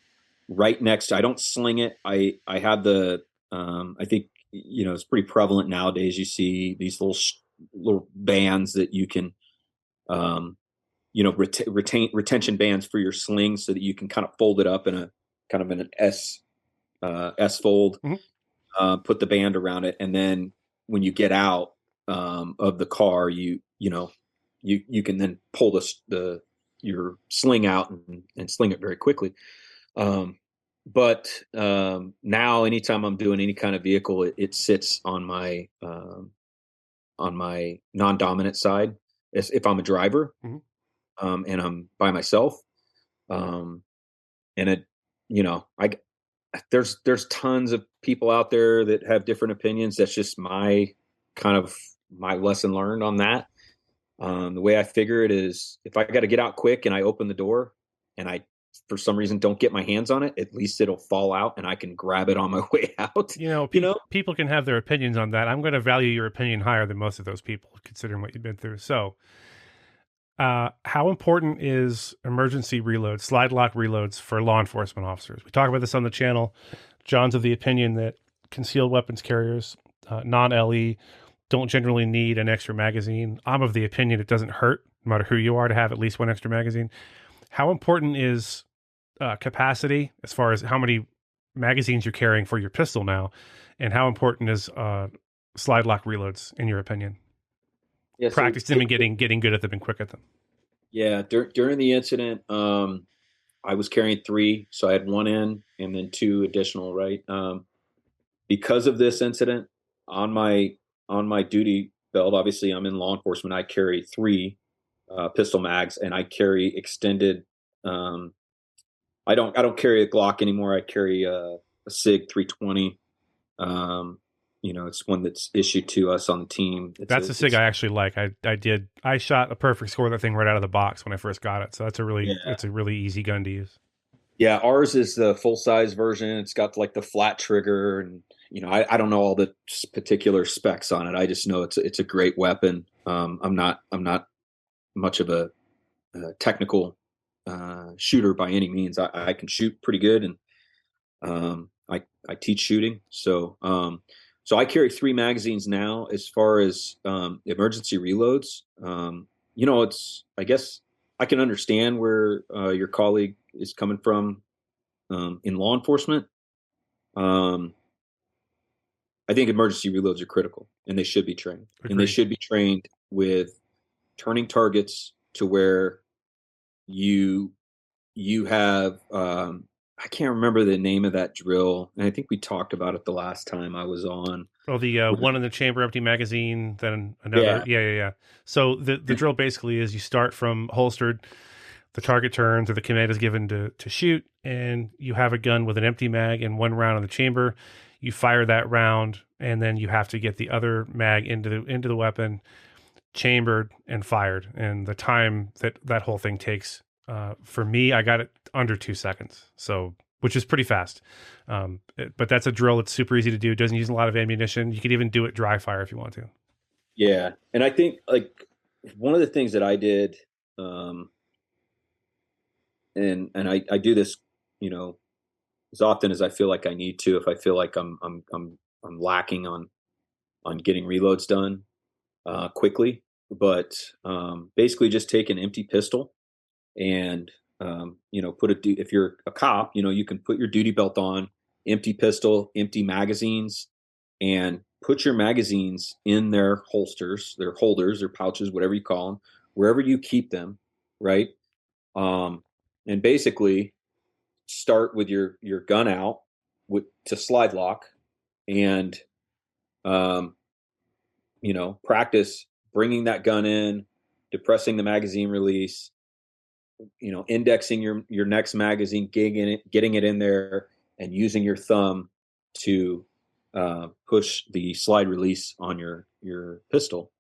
right next. I don't sling it. I have the I think it's pretty prevalent nowadays. You see these little bands that you can retention bands for your sling, so that you can kind of fold it up in a kind of in an S fold, put the band around it, and then when you get out of the car, you can then pull your sling out and sling it very quickly. But now, anytime I'm doing any kind of vehicle, it sits on my non-dominant side, if I'm a driver, and I'm by myself. And there's tons of people out there that have different opinions. That's just my lesson learned on that. The way I figure it is, if I got to get out quick and I open the door and I, for some reason, don't get my hands on it, at least it'll fall out and I can grab it on my way out. People can have their opinions on that. I'm going to value your opinion higher than most of those people, considering what you've been through. So, how important is emergency reloads, slide lock reloads for law enforcement officers? We talk about this on the channel. John's of the opinion that concealed weapons carriers, non-LE, don't generally need an extra magazine. I'm of the opinion it doesn't hurt, no matter who you are, to have at least one extra magazine. How important is capacity as far as how many magazines you're carrying for your pistol now, and how important is slide lock reloads in your opinion? Yeah, practice them and getting good at them and quick at them. Yeah, during the incident, I was carrying 3, so I had 1 in and then 2 additional. Right, because of this incident, on my duty belt, obviously I'm in law enforcement. I carry 3 pistol mags, and I carry extended. I don't carry a Glock anymore. I carry a Sig 320. It's one that's issued to us on the team. That's a Sig I actually like. I shot a perfect score of that thing right out of the box when I first got it. So it's a really easy gun to use. Yeah, ours is the full size version. It's got like the flat trigger, and I don't know all the particular specs on it. I just know it's a great weapon. I'm not much of a technical shooter by any means. I can shoot pretty good, and I teach shooting. So I carry 3 magazines now. As far as emergency reloads, I guess I can understand where your colleague is coming from in law enforcement. I think emergency reloads are critical, and they should be trained. Agreed. And they should be trained with turning targets to where you have I can't remember the name of that drill, and I think we talked about it the last time I was on. Oh, the one in the chamber, empty magazine, then another. Yeah, Yeah, yeah, yeah. So the drill basically is you start from holstered, the target turns, or the command is given to shoot, and you have a gun with an empty mag and one round in the chamber. You fire that round, and then you have to get the other mag into the weapon, chambered and fired. And the time that whole thing takes, for me, I got it under 2 seconds. So, which is pretty fast. But that's a drill that's super easy to do. It doesn't use a lot of ammunition. You could even do it dry fire if you want to. yeah, and I think like one of the things that I did, um, and I do this, you know, as often as I feel like I need to. If I feel like I'm lacking on getting reloads done quickly, but basically just take an empty pistol and if you're a cop, you can put your duty belt on, empty pistol, empty magazines, and put your magazines in their holsters, their holders, their pouches, whatever you call them, wherever you keep them, right? And basically start with your gun out to slide lock, and um, practice bringing that gun in, depressing the magazine release, indexing your next magazine, getting it in there, and using your thumb to push the slide release on your pistol,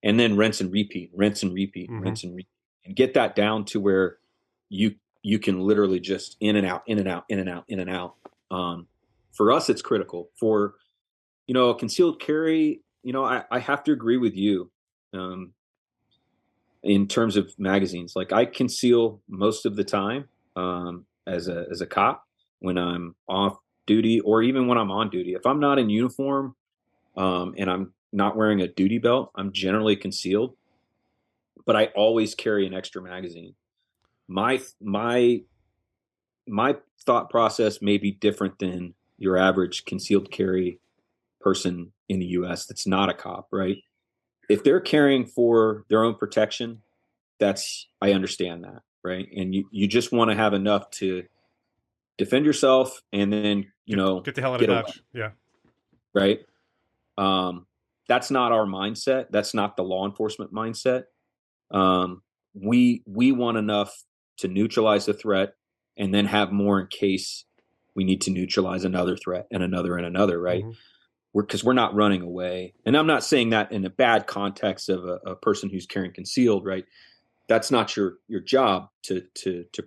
and then rinse and repeat, rinse and repeat, Mm-hmm. rinse and repeat, and get that down to where you can literally just in and out, in and out, in and out, in and out. For us, it's critical. For concealed carry, I have to agree with you. In terms of magazines, like I conceal most of the time as a cop when I'm off duty, or even when I'm on duty. If I'm not in uniform and I'm not wearing a duty belt, I'm generally concealed, but I always carry an extra magazine. My thought process may be different than your average concealed carry person in the US that's not a cop, right? If they're carrying for their own protection, I understand that, right? And you just want to have enough to defend yourself, and then Get the hell out of get away, Dodge. Yeah. right? That's not our mindset. That's not the law enforcement mindset. We want enough to neutralize the threat, and then have more in case we need to neutralize another threat, and another, right? Mm-hmm. Because we're not running away. And I'm not saying that in a bad context of a person who's carrying concealed, right? That's not your job to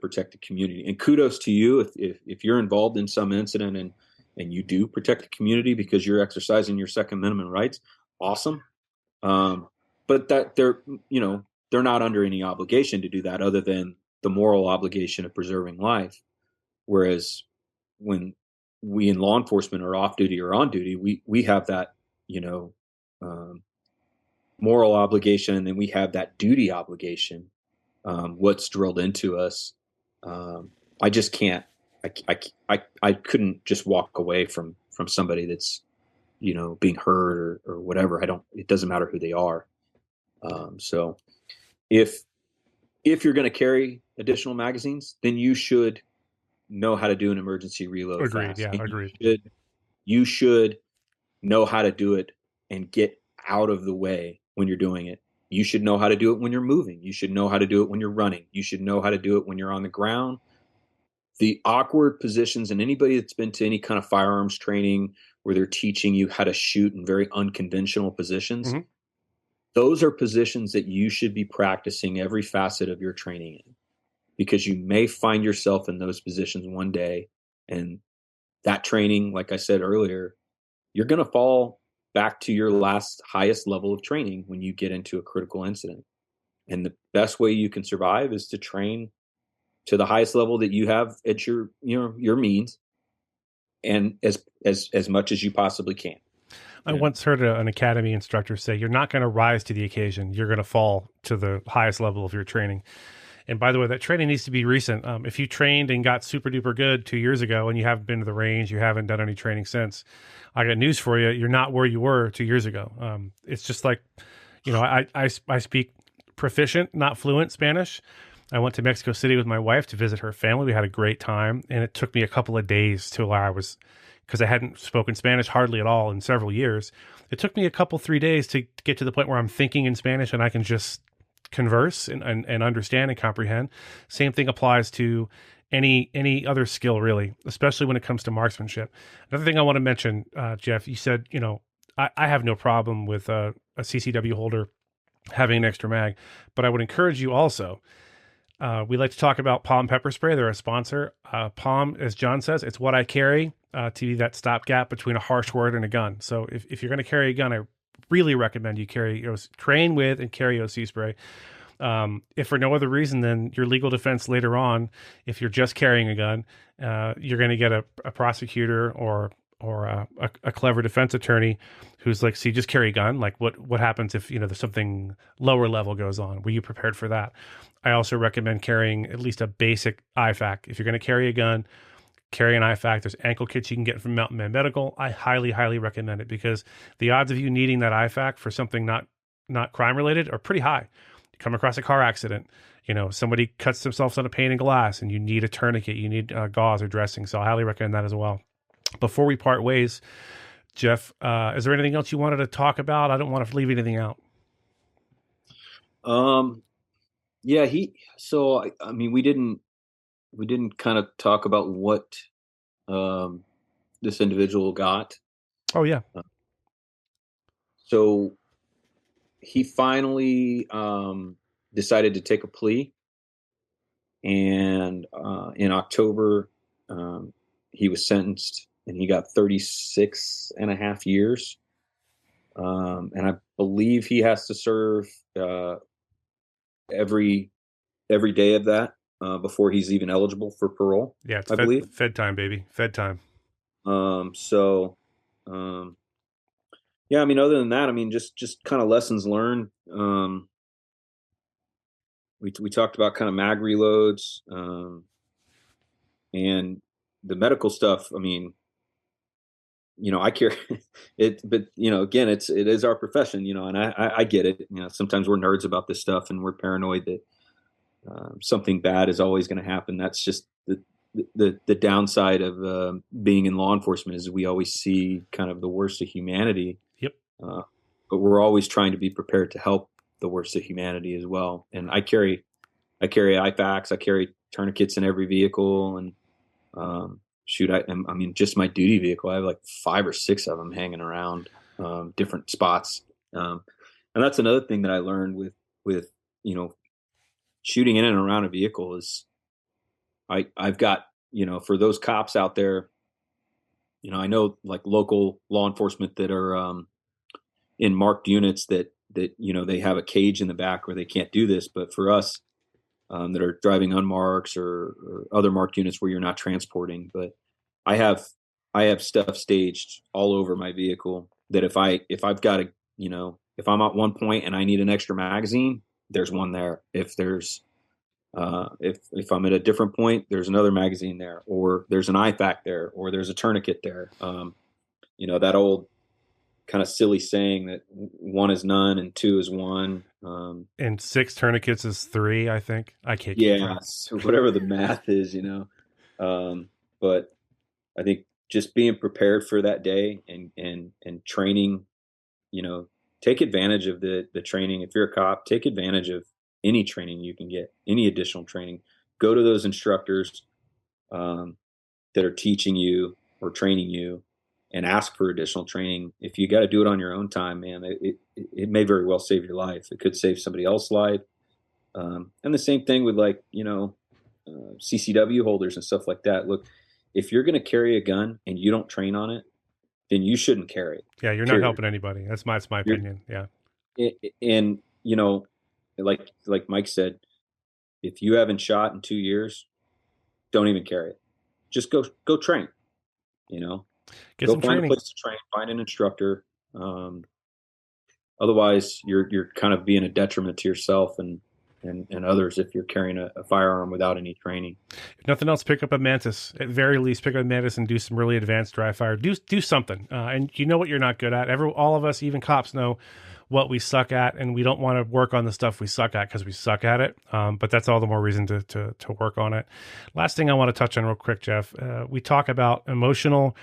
protect the community. And kudos to you if you're involved in some incident and you do protect the community because you're exercising your Second Amendment rights. Awesome. But that they're not under any obligation to do that other than the moral obligation of preserving life. Whereas when we in law enforcement are off duty or on duty, we have that, um, moral obligation, and then we have that duty obligation. What's drilled into us. I just can't. I couldn't just walk away from somebody that's being hurt or whatever. I don't. It doesn't matter who they are. So if you're going to carry additional magazines, then you should know how to do an emergency reload. Agreed. Fast. Yeah, And agreed. you should know how to do it and get out of the way when you're doing it. You should know how to do it when you're moving. You should know how to do it when you're running. You should know how to do it when you're on the ground. The awkward positions, and anybody that's been to any kind of firearms training where they're teaching you how to shoot in very unconventional positions, Mm-hmm. those are positions that you should be practicing every facet of your training in, because you may find yourself in those positions one day. And that training, like I said earlier, you're going to fall back to your last highest level of training when you get into a critical incident. And the best way you can survive is to train to the highest level that you have at your means, and as much as you possibly can. I once heard an academy instructor say, "You're not going to rise to the occasion. You're going to fall to the highest level of your training." And by the way, that training needs to be recent. If you trained and got super duper good 2 years ago and you haven't been to the range, you haven't done any training since, I got news for you. You're not where you were 2 years ago. It's just like, I speak proficient, not fluent Spanish. I went to Mexico City with my wife to visit her family. We had a great time, and it took me a couple of days to allow because I hadn't spoken Spanish hardly at all in several years. It took me a couple, 3 days to get to the point where I'm thinking in Spanish and I can just converse and understand and comprehend. Same thing applies to any other skill, really, especially when it comes to marksmanship. Another thing I want to mention, Jeff, you said, I have no problem with a CCW holder having an extra mag, but I would encourage you also. We like to talk about Palm pepper spray. They're a sponsor. Palm, as John says, it's what I carry to be that stopgap between a harsh word and a gun. So if you're going to carry a gun, I really recommend you train with and carry OC spray. If for no other reason than your legal defense later on, if you're just carrying a gun, you're going to get a prosecutor or a clever defense attorney who's like, see, just carry a gun. Like what happens if, there's something lower level goes on? Were you prepared for that? I also recommend carrying at least a basic IFAC. If you're going to carry a gun, carry an IFAC. There's ankle kits you can get from Mountain Man Medical. I highly, highly recommend it because the odds of you needing that IFAC for something not crime related are pretty high. You come across a car accident, somebody cuts themselves on a pane of glass and you need a tourniquet, you need gauze or dressing. So I highly recommend that as well. Before we part ways, Jeff, is there anything else you wanted to talk about? I don't want to leave anything out. Yeah, I mean, we didn't kind of talk about what this individual got. Oh yeah. So he finally decided to take a plea, and in October he was sentenced, and he got 36 and a half years. And I believe he has to serve every day of that before he's even eligible for parole. Yeah, it's I believe Fed time, baby. Fed time. Yeah, I mean, other than that, I mean, just kind of lessons learned. We talked about kind of mag reloads, and the medical stuff. I mean, I carry it, but again, it is our profession, and I get it. Sometimes we're nerds about this stuff, and we're paranoid that something bad is always going to happen. That's just the downside of being in law enforcement is we always see kind of the worst of humanity. Yep. But we're always trying to be prepared to help the worst of humanity as well. And I carry IFACs, I carry tourniquets in every vehicle, and I mean, just my duty vehicle, I have like 5 or 6 of them hanging around different spots. And that's another thing that I learned with shooting in and around a vehicle is I've got, for those cops out there, I know like local law enforcement that are in marked units that they have a cage in the back where they can't do this. But for us that are driving unmarked or other marked units where you're not transporting, but I have stuff staged all over my vehicle that if I've got if I'm at one point and I need an extra magazine, there's one there. If there's if I'm at a different point, there's another magazine there, or there's an IFAC there, or there's a tourniquet there. That old kind of silly saying that 1 is none and 2 is 1. And 6 tourniquets is 3, I think. I can't. Yeah, so whatever the math is, but I think just being prepared for that day and training, take advantage of the training. If you're a cop, take advantage of any training you can get, any additional training. Go to those instructors that are teaching you or training you, and ask for additional training. If you got to do it on your own time, man, it may very well save your life. It could save somebody else's life. And the same thing with CCW holders and stuff like that. Look, if you're going to carry a gun and you don't train on it, then you shouldn't carry it. Yeah, you're not helping anybody. That's my opinion. Yeah. And like Mike said, if you haven't shot in 2 years, don't even carry it. Just go train. Get go some find training. a place to train, find an instructor. Otherwise, you're kind of being a detriment to yourself and others if you're carrying a firearm without any training. If nothing else, pick up a Mantis. At very least, pick up a Mantis and do some really advanced dry fire. Do something. And you know what you're not good at. All of us, even cops, know what we suck at, and we don't want to work on the stuff we suck at because we suck at it. But that's all the more reason to work on it. Last thing I want to touch on real quick, Jeff. We talk about emotional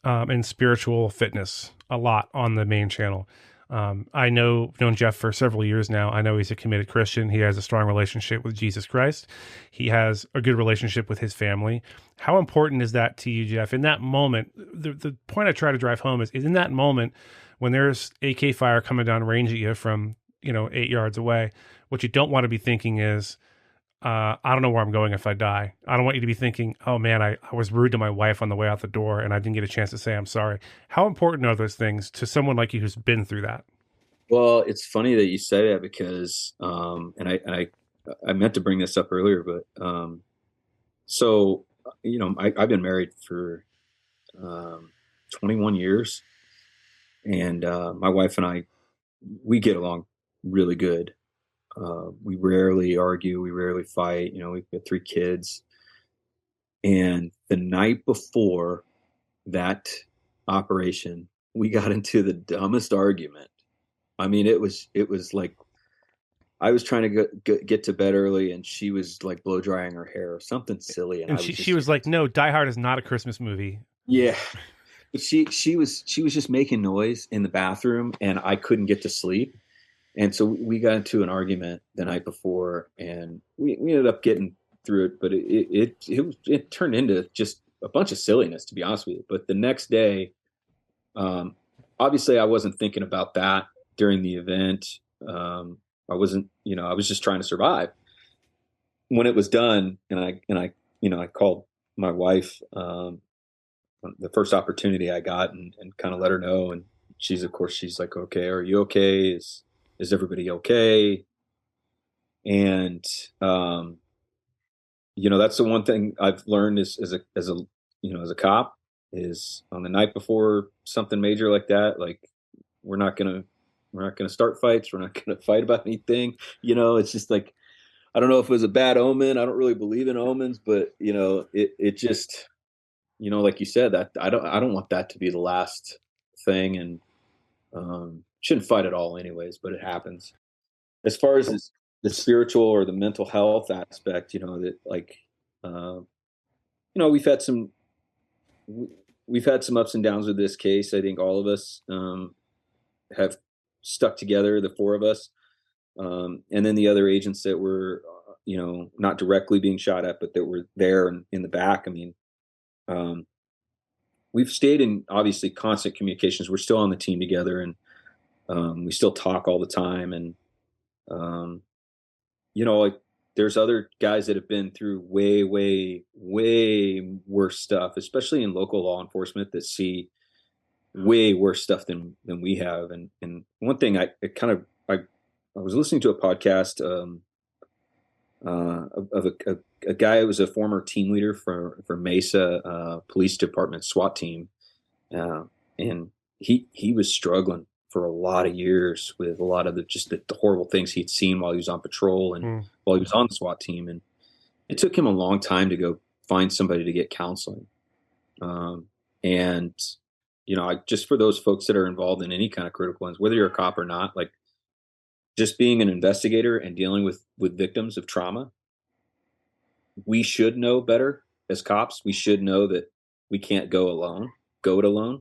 and spiritual fitness a lot on the main channel. I've known Jeff for several years now. I know he's a committed Christian. He has a strong relationship with Jesus Christ. He has a good relationship with his family. How important is that to you, Jeff? In that moment, the point I try to drive home is in that moment when there's AK fire coming down range at you from 8 yards away, what you don't want to be thinking is, I don't know where I'm going if I die. I don't want you to be thinking, oh man, I was rude to my wife on the way out the door and I didn't get a chance to say I'm sorry. How important are those things to someone like you who's been through that? Well, it's funny that you say that because, I meant to bring this up earlier, but I've been married for 21 years, and my wife and we get along really good. We rarely argue. We rarely fight. We've got 3 kids. And the night before that operation, we got into the dumbest argument. I mean, it was like I was trying to get to bed early, and she was like blow drying her hair or something silly. And she was like, "No, Die Hard is not a Christmas movie." Yeah, but she was just making noise in the bathroom, and I couldn't get to sleep. And so we got into an argument the night before, and we ended up getting through it, but it turned into just a bunch of silliness, to be honest with you. But the next day, obviously I wasn't thinking about that during the event. I wasn't, I was just trying to survive. When it was done, and I called my wife, the first opportunity I got, and kind of let her know. And she's like, "Okay, are you okay? Is everybody okay?" And that's the one thing I've learned as a cop, is on the night before something major like that, like we're not gonna start fights. We're not gonna fight about anything. It's just like, I don't know if it was a bad omen. I don't really believe in omens, but it just, like you said, that I don't want that to be the last thing, and shouldn't fight at all anyways, but it happens. As far as the spiritual or the mental health aspect, that like, we've had some ups and downs with this case. I think all of us have stuck together, the 4 of us, and then the other agents that were, not directly being shot at, but that were there in the back. I mean, we've stayed in obviously constant communications. We're still on the team together, and we still talk all the time. And like, there's other guys that have been through way, way, way worse stuff, especially in local law enforcement, that see way worse stuff than we have. And one thing I was listening to a podcast of a guy who was a former team leader for Mesa Police Department SWAT team, and he was struggling for a lot of years with a lot of the horrible things he'd seen while he was on patrol and while he was on the SWAT team. And it took him a long time to go find somebody to get counseling. And, just for those folks that are involved in any kind of critical ones, whether you're a cop or not, like, just being an investigator and dealing with victims of trauma, we should know better as cops. We should know that we can't go it alone.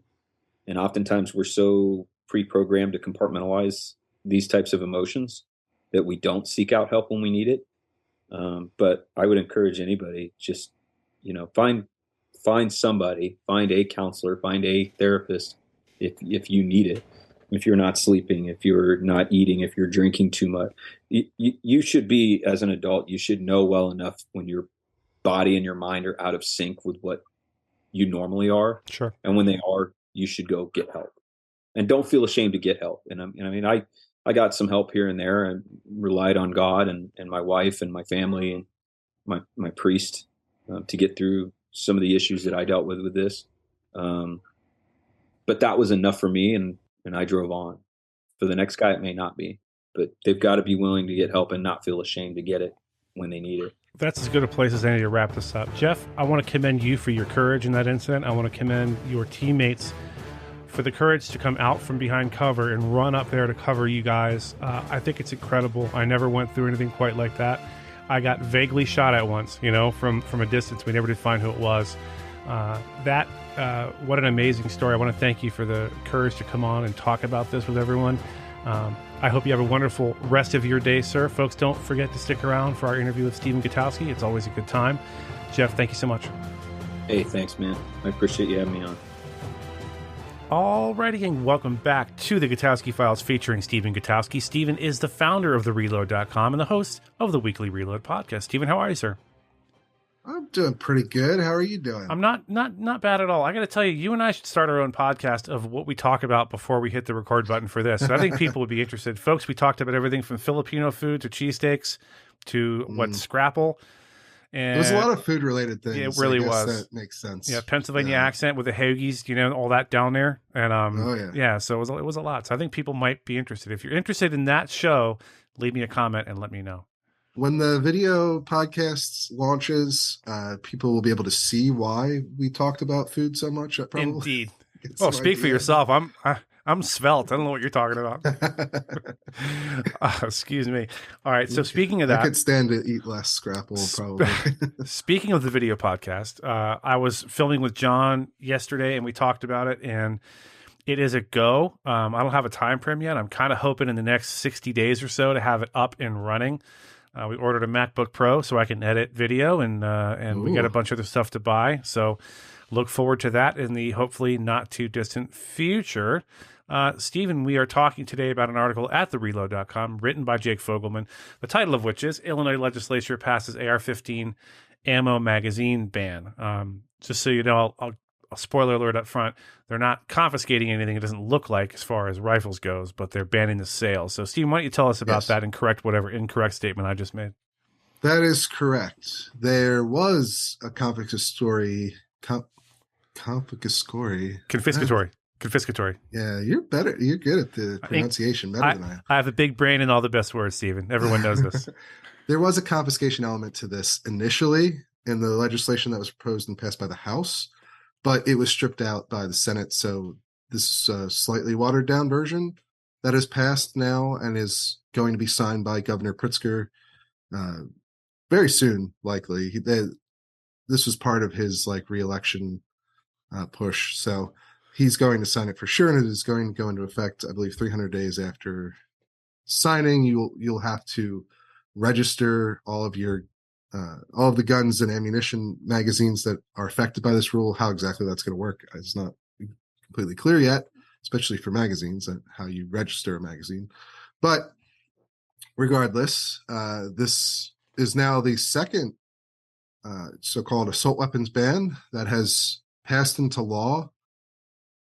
And oftentimes we're so pre-programmed to compartmentalize these types of emotions that we don't seek out help when we need it. But I would encourage anybody, just, find somebody, find a counselor, find a therapist if you need it. If you're not sleeping, if you're not eating, if you're drinking too much, you should be, as an adult, you should know well enough when your body and your mind are out of sync with what you normally are. Sure. And when they are, you should go get help, and don't feel ashamed to get help. And I got some help here and there, and relied on God and my wife and my family and my priest to get through some of the issues that I dealt with this. But that was enough for me, and I drove on. For the next guy, it may not be, but they've got to be willing to get help and not feel ashamed to get it when they need it. That's as good a place as any to wrap this up. Jeff, I want to commend you for your courage in that incident. I want to commend your teammates for the courage to come out from behind cover and run up there to cover you guys. I think it's incredible. I never went through anything quite like that. I got vaguely shot at once, from a distance. We never did find who it was. What an amazing story. I want to thank you for the courage to come on and talk about this with everyone. I hope you have a wonderful rest of your day, sir. Folks, don't forget to stick around for our interview with Stephen Gutowski. It's always a good time. Jeff, thank you so much. Hey, thanks, man. I appreciate you having me on. Alrighty, and welcome back to the Gutowski Files featuring Stephen Gutowski. Stephen is the founder of TheReload.com and the host of the Weekly Reload podcast. Stephen, how are you, sir? I'm doing pretty good. How are you doing? I'm not bad at all. I got to tell you, you and I should start our own podcast of what we talk about before we hit the record button for this. And I think people would be interested. Folks, we talked about everything from Filipino food to cheesesteaks to Scrapple. And it was a lot of food-related things. It really was. That makes sense. Yeah, Pennsylvania accent with the hoagies, all that down there. And yeah. So it was a lot. So I think people might be interested. If you're interested in that show, leave me a comment and let me know. When the video podcast launches, people will be able to see why we talked about food so much. Indeed. Oh, speak for yourself. I'm svelte. I don't know what you're talking about. Excuse me. All right. So speaking of that, I could stand to eat less Scrapple, probably. Speaking of the video podcast, I was filming with John yesterday, and we talked about it, and it is a go. I don't have a time frame yet. I'm kind of hoping in the next 60 days or so to have it up and running. We ordered a MacBook Pro so I can edit video, and we got a bunch of other stuff to buy. So look forward to that in the hopefully not too distant future. Stephen, we are talking today about an article at TheReload.com written by Jake Fogelman, the title of which is Illinois Legislature Passes AR-15 Ammo Magazine Ban. Just so you know, I'll spoiler alert up front, they're not confiscating anything it doesn't look like as far as rifles goes, but they're banning the sale. So, Stephen, why don't you tell us about that and correct whatever incorrect statement I just made? That is correct. There was a confiscatory. Yeah, you're better. You're good at the pronunciation, better than I am. I have a big brain and all the best words, Stephen. Everyone knows this. There was a confiscation element to this initially in the legislation that was proposed and passed by the House, but it was stripped out by the Senate. So this is a slightly watered down version that is passed now and is going to be signed by Governor Pritzker very soon, likely. This was part of his re-election push. So he's going to sign it for sure, and it is going to go into effect, I believe, 300 days after signing. You'll have to register all of the guns and ammunition magazines that are affected by this rule. How exactly that's going to work is not completely clear yet, especially for magazines and how you register a magazine. But regardless, this is now the second so-called assault weapons ban that has passed into law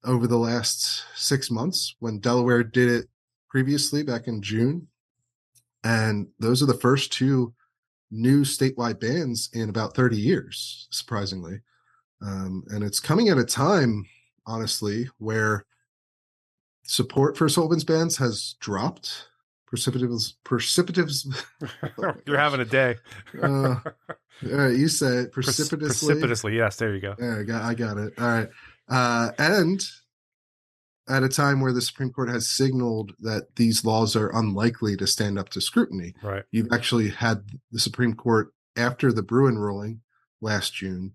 over the last 6 months, when Delaware did it previously back in June. And those are the first two new statewide bans in about 30 years, surprisingly. And it's coming at a time, honestly, where support for assault weapons bans has dropped precipitously. You're having a day. You said precipitously. Precipitously, yes, there you go. Yeah, I got it. All right. And at a time where the Supreme Court has signaled that these laws are unlikely to stand up to scrutiny. Right. You've actually had the Supreme Court, after the Bruin ruling last June,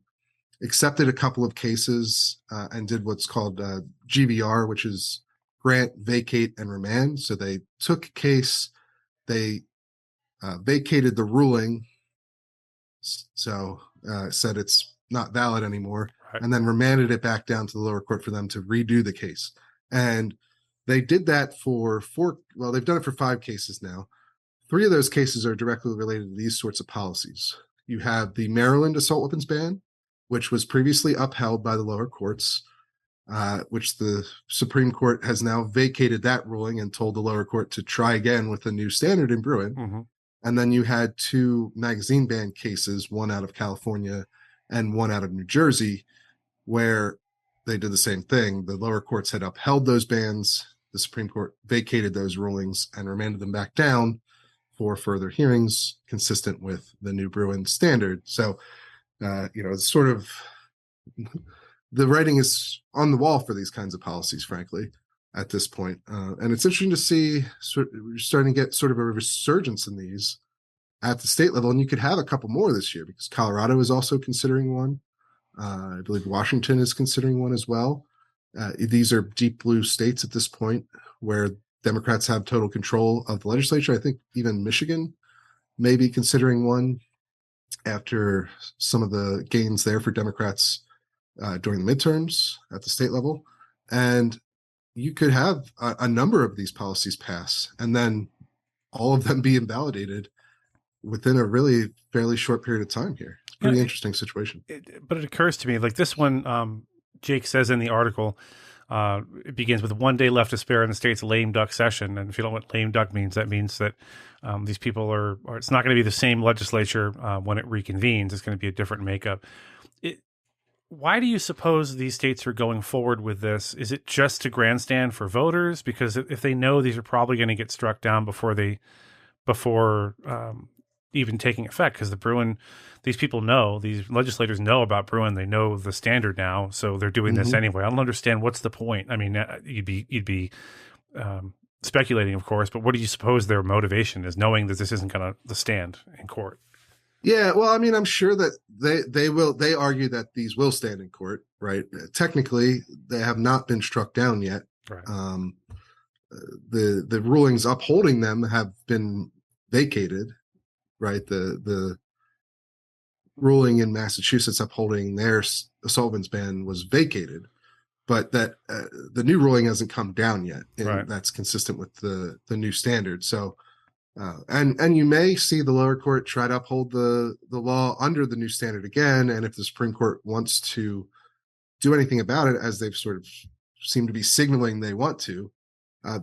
accepted a couple of cases and did what's called GVR, which is grant, vacate, and remand. So they took a case, they vacated the ruling, so said it's not valid anymore, right, and then remanded it back down to the lower court for them to redo the case. And they did that for they've done it for 5 cases now. 3 of those cases are directly related to these sorts of policies. You have the Maryland assault weapons ban, which was previously upheld by the lower courts, which the Supreme Court has now vacated that ruling and told the lower court to try again with a new standard in Bruin. Mm-hmm. And then you had 2 magazine ban cases, one out of California and one out of New Jersey, where they did the same thing. The lower courts had upheld those bans. The Supreme Court vacated those rulings and remanded them back down for further hearings consistent with the new Bruin standard. So, it's sort of the writing is on the wall for these kinds of policies, frankly, at this point. And it's interesting to see we're starting to get sort of a resurgence in these at the state level. And you could have a couple more this year because Colorado is also considering one. I believe Washington is considering one as well. These are deep blue states at this point where Democrats have total control of the legislature. I think even Michigan may be considering one after some of the gains there for Democrats during the midterms at the state level. And you could have a number of these policies pass and then all of them be invalidated within a really fairly short period of time here. Pretty interesting situation. But it occurs to me, like this one, Jake says in the article, it begins with 1 day left to spare in the state's lame duck session. And if you don't know what lame duck means, that means that these people are it's not going to be the same legislature when it reconvenes. It's going to be a different makeup. Why do you suppose these states are going forward with this? Is it just to grandstand for voters? Because if they know these are probably going to get struck down before even taking effect, because the Bruin, these people know, these legislators know about Bruin, they know the standard now, so they're doing this anyway. I don't understand what's the point. I mean, you'd be speculating, of course, but what do you suppose their motivation is, knowing that this isn't going to stand in court? Yeah, well, I mean, I'm sure that they argue that these will stand in court, right? Technically, they have not been struck down yet. Right. The rulings upholding them have been vacated, right? The ruling in Massachusetts upholding their assault weapons ban was vacated, but that the new ruling hasn't come down yet, and right. That's consistent with the new standard. So. And you may see the lower court try to uphold the law under the new standard again. And if the Supreme Court wants to do anything about it, as they've sort of seemed to be signaling they want to,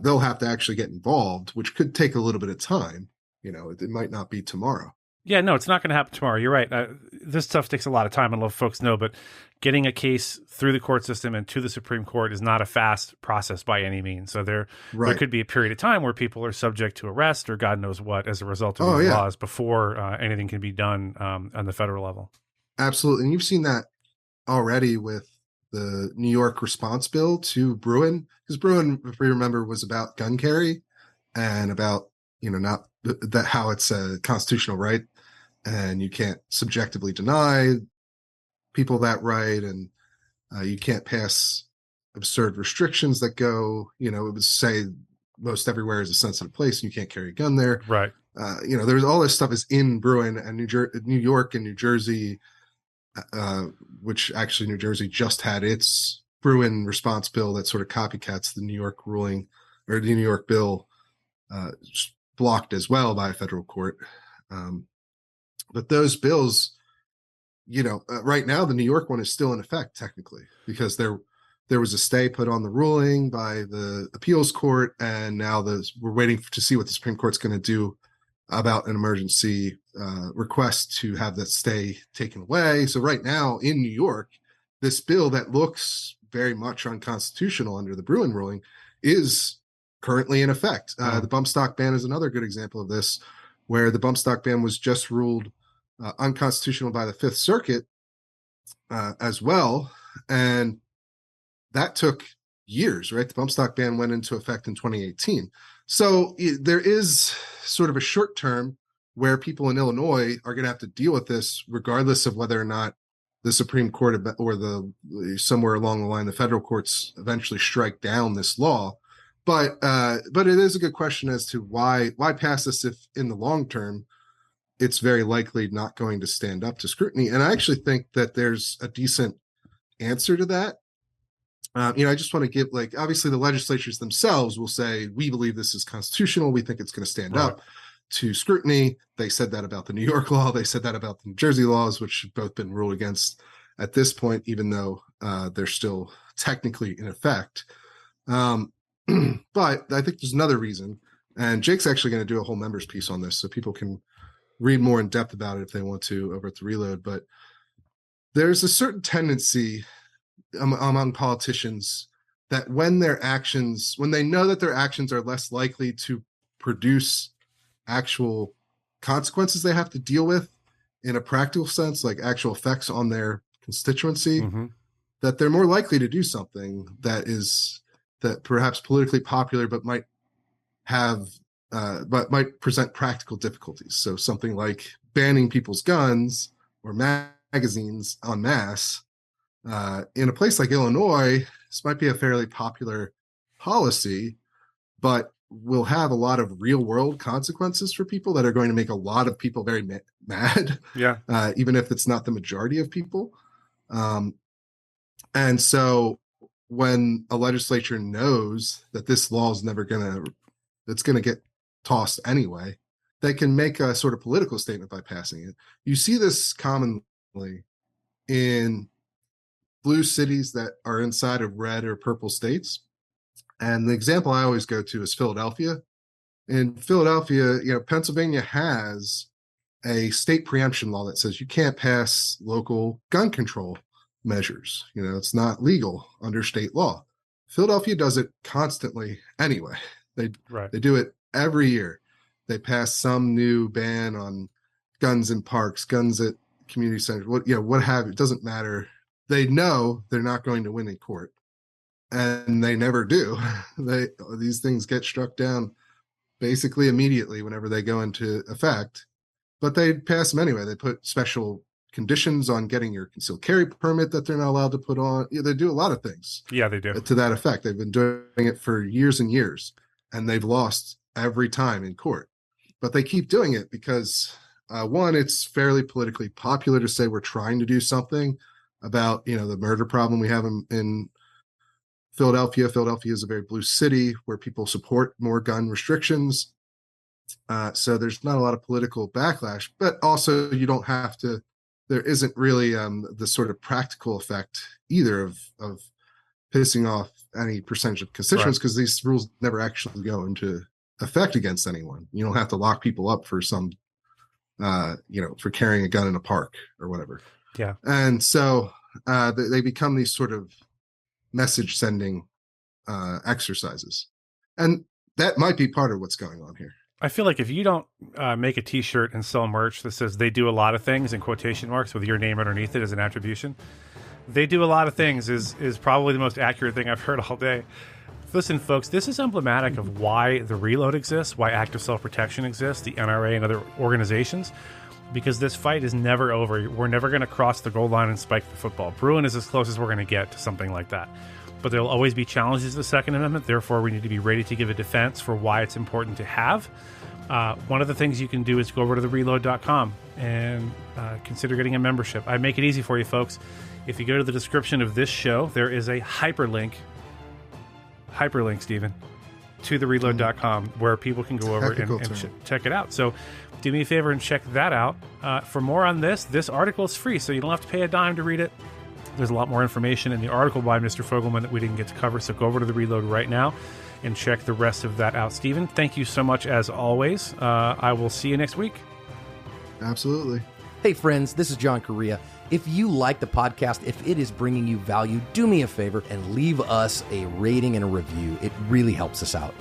they'll have to actually get involved, which could take a little bit of time. You know, it might not be tomorrow. Yeah, no, it's not going to happen tomorrow. You're right. This stuff takes a lot of time. I don't know if folks know, but getting a case through the court system and to the Supreme Court is not a fast process by any means. So there could be a period of time where people are subject to arrest or God knows what as a result of these laws before anything can be done on the federal level. Absolutely. And you've seen that already with the New York response bill to Bruin, because Bruin, if we remember, was about gun carry and about, not that how it's a constitutional right. And you can't subjectively deny people that right, and you can't pass absurd restrictions that go, it would say most everywhere is a sensitive place and you can't carry a gun there. Right. There's all this stuff is in Bruin, and New York and New Jersey, which actually New Jersey just had its Bruin response bill that sort of copycats the New York ruling, or the New York bill, blocked as well by a federal court. But those bills, right now, the New York one is still in effect technically, because there was a stay put on the ruling by the appeals court, and now we're waiting to see what the Supreme Court's going to do about an emergency request to have that stay taken away. So right now in New York, this bill that looks very much unconstitutional under the Bruin ruling is currently in effect. The bump stock ban is another good example of this, where the bump stock ban was just ruled unconstitutional by the Fifth Circuit as well. And that took years, right? The bump stock ban went into effect in 2018. So there is sort of a short term where people in Illinois are going to have to deal with this, regardless of whether or not the Supreme Court or somewhere along the line, the federal courts eventually strike down this law. But it is a good question as to why pass this if in the long term it's very likely not going to stand up to scrutiny. And I actually think that there's a decent answer to that. I just want to give, obviously the legislatures themselves will say, we believe this is constitutional. We think it's going to stand up to scrutiny. They said that about the New York law. They said that about the New Jersey laws, which have both been ruled against at this point, even though they're still technically in effect. But I think there's another reason, and Jake's actually going to do a whole members piece on this, so people can read more in depth about it if they want to over at the Reload. But there's a certain tendency among politicians that when they know that their actions are less likely to produce actual consequences they have to deal with in a practical sense, like actual effects on their constituency, that they're more likely to do something that perhaps politically popular, but might might present practical difficulties. So something like banning people's guns or magazines en masse. In a place like Illinois, this might be a fairly popular policy, but will have a lot of real world consequences for people that are going to make a lot of people very mad. Yeah. Even if it's not the majority of people. And so when a legislature knows that this law is it's going to get tossed anyway, they can make a sort of political statement by passing it. You see this commonly in blue cities that are inside of red or purple states. And the example I always go to is Philadelphia. In Philadelphia, Pennsylvania has a state preemption law that says you can't pass local gun control measures. It's not legal under state law. Philadelphia does it constantly anyway. They do it every year. They pass some new ban on guns in parks, guns at community centers, what have you. It doesn't matter. They know they're not going to win in court, and they never do. These things get struck down basically immediately whenever they go into effect, but they pass them anyway. They put special conditions on getting your concealed carry permit that they're not allowed to put on. They do a lot of things. Yeah, they do. To that effect. They've been doing it for years and years, and they've lost every time in court. But they keep doing it because, one, it's fairly politically popular to say we're trying to do something about, the murder problem we have in Philadelphia. Philadelphia is a very blue city where people support more gun restrictions. So there's not a lot of political backlash, but also there isn't really the sort of practical effect either of pissing off any percentage of constituents, because these rules never actually go into effect against anyone. You don't have to lock people up for some, for carrying a gun in a park or whatever. Yeah. And so they become these sort of message sending exercises. And that might be part of what's going on here. I feel like if you don't make a t-shirt and sell merch that says they do a lot of things in quotation marks with your name underneath it as an attribution, they do a lot of things is probably the most accurate thing I've heard all day. Listen, folks, this is emblematic of why the Reload exists, why active self-protection exists, the NRA and other organizations, because this fight is never over. We're never going to cross the goal line and spike the football. Bruin is as close as we're going to get to something like that. But there will always be challenges to the Second Amendment. Therefore, we need to be ready to give a defense for why it's important to have. One of the things you can do is go over to thereload.com and consider getting a membership. I make it easy for you, folks. If you go to the description of this show, there is a hyperlink, Stephen, to thereload.com where people can go over and check it out. So do me a favor and check that out. For more on this article is free, so you don't have to pay a dime to read it. There's a lot more information in the article by Mr. Fogelman that we didn't get to cover, so go over to the Reload right now and check the rest of that out. Stephen, thank you so much as always. I will see you next week. Absolutely. Hey friends, this is John Correa. If you like the podcast, if it is bringing you value, do me a favor and leave us a rating and a review. It really helps us out.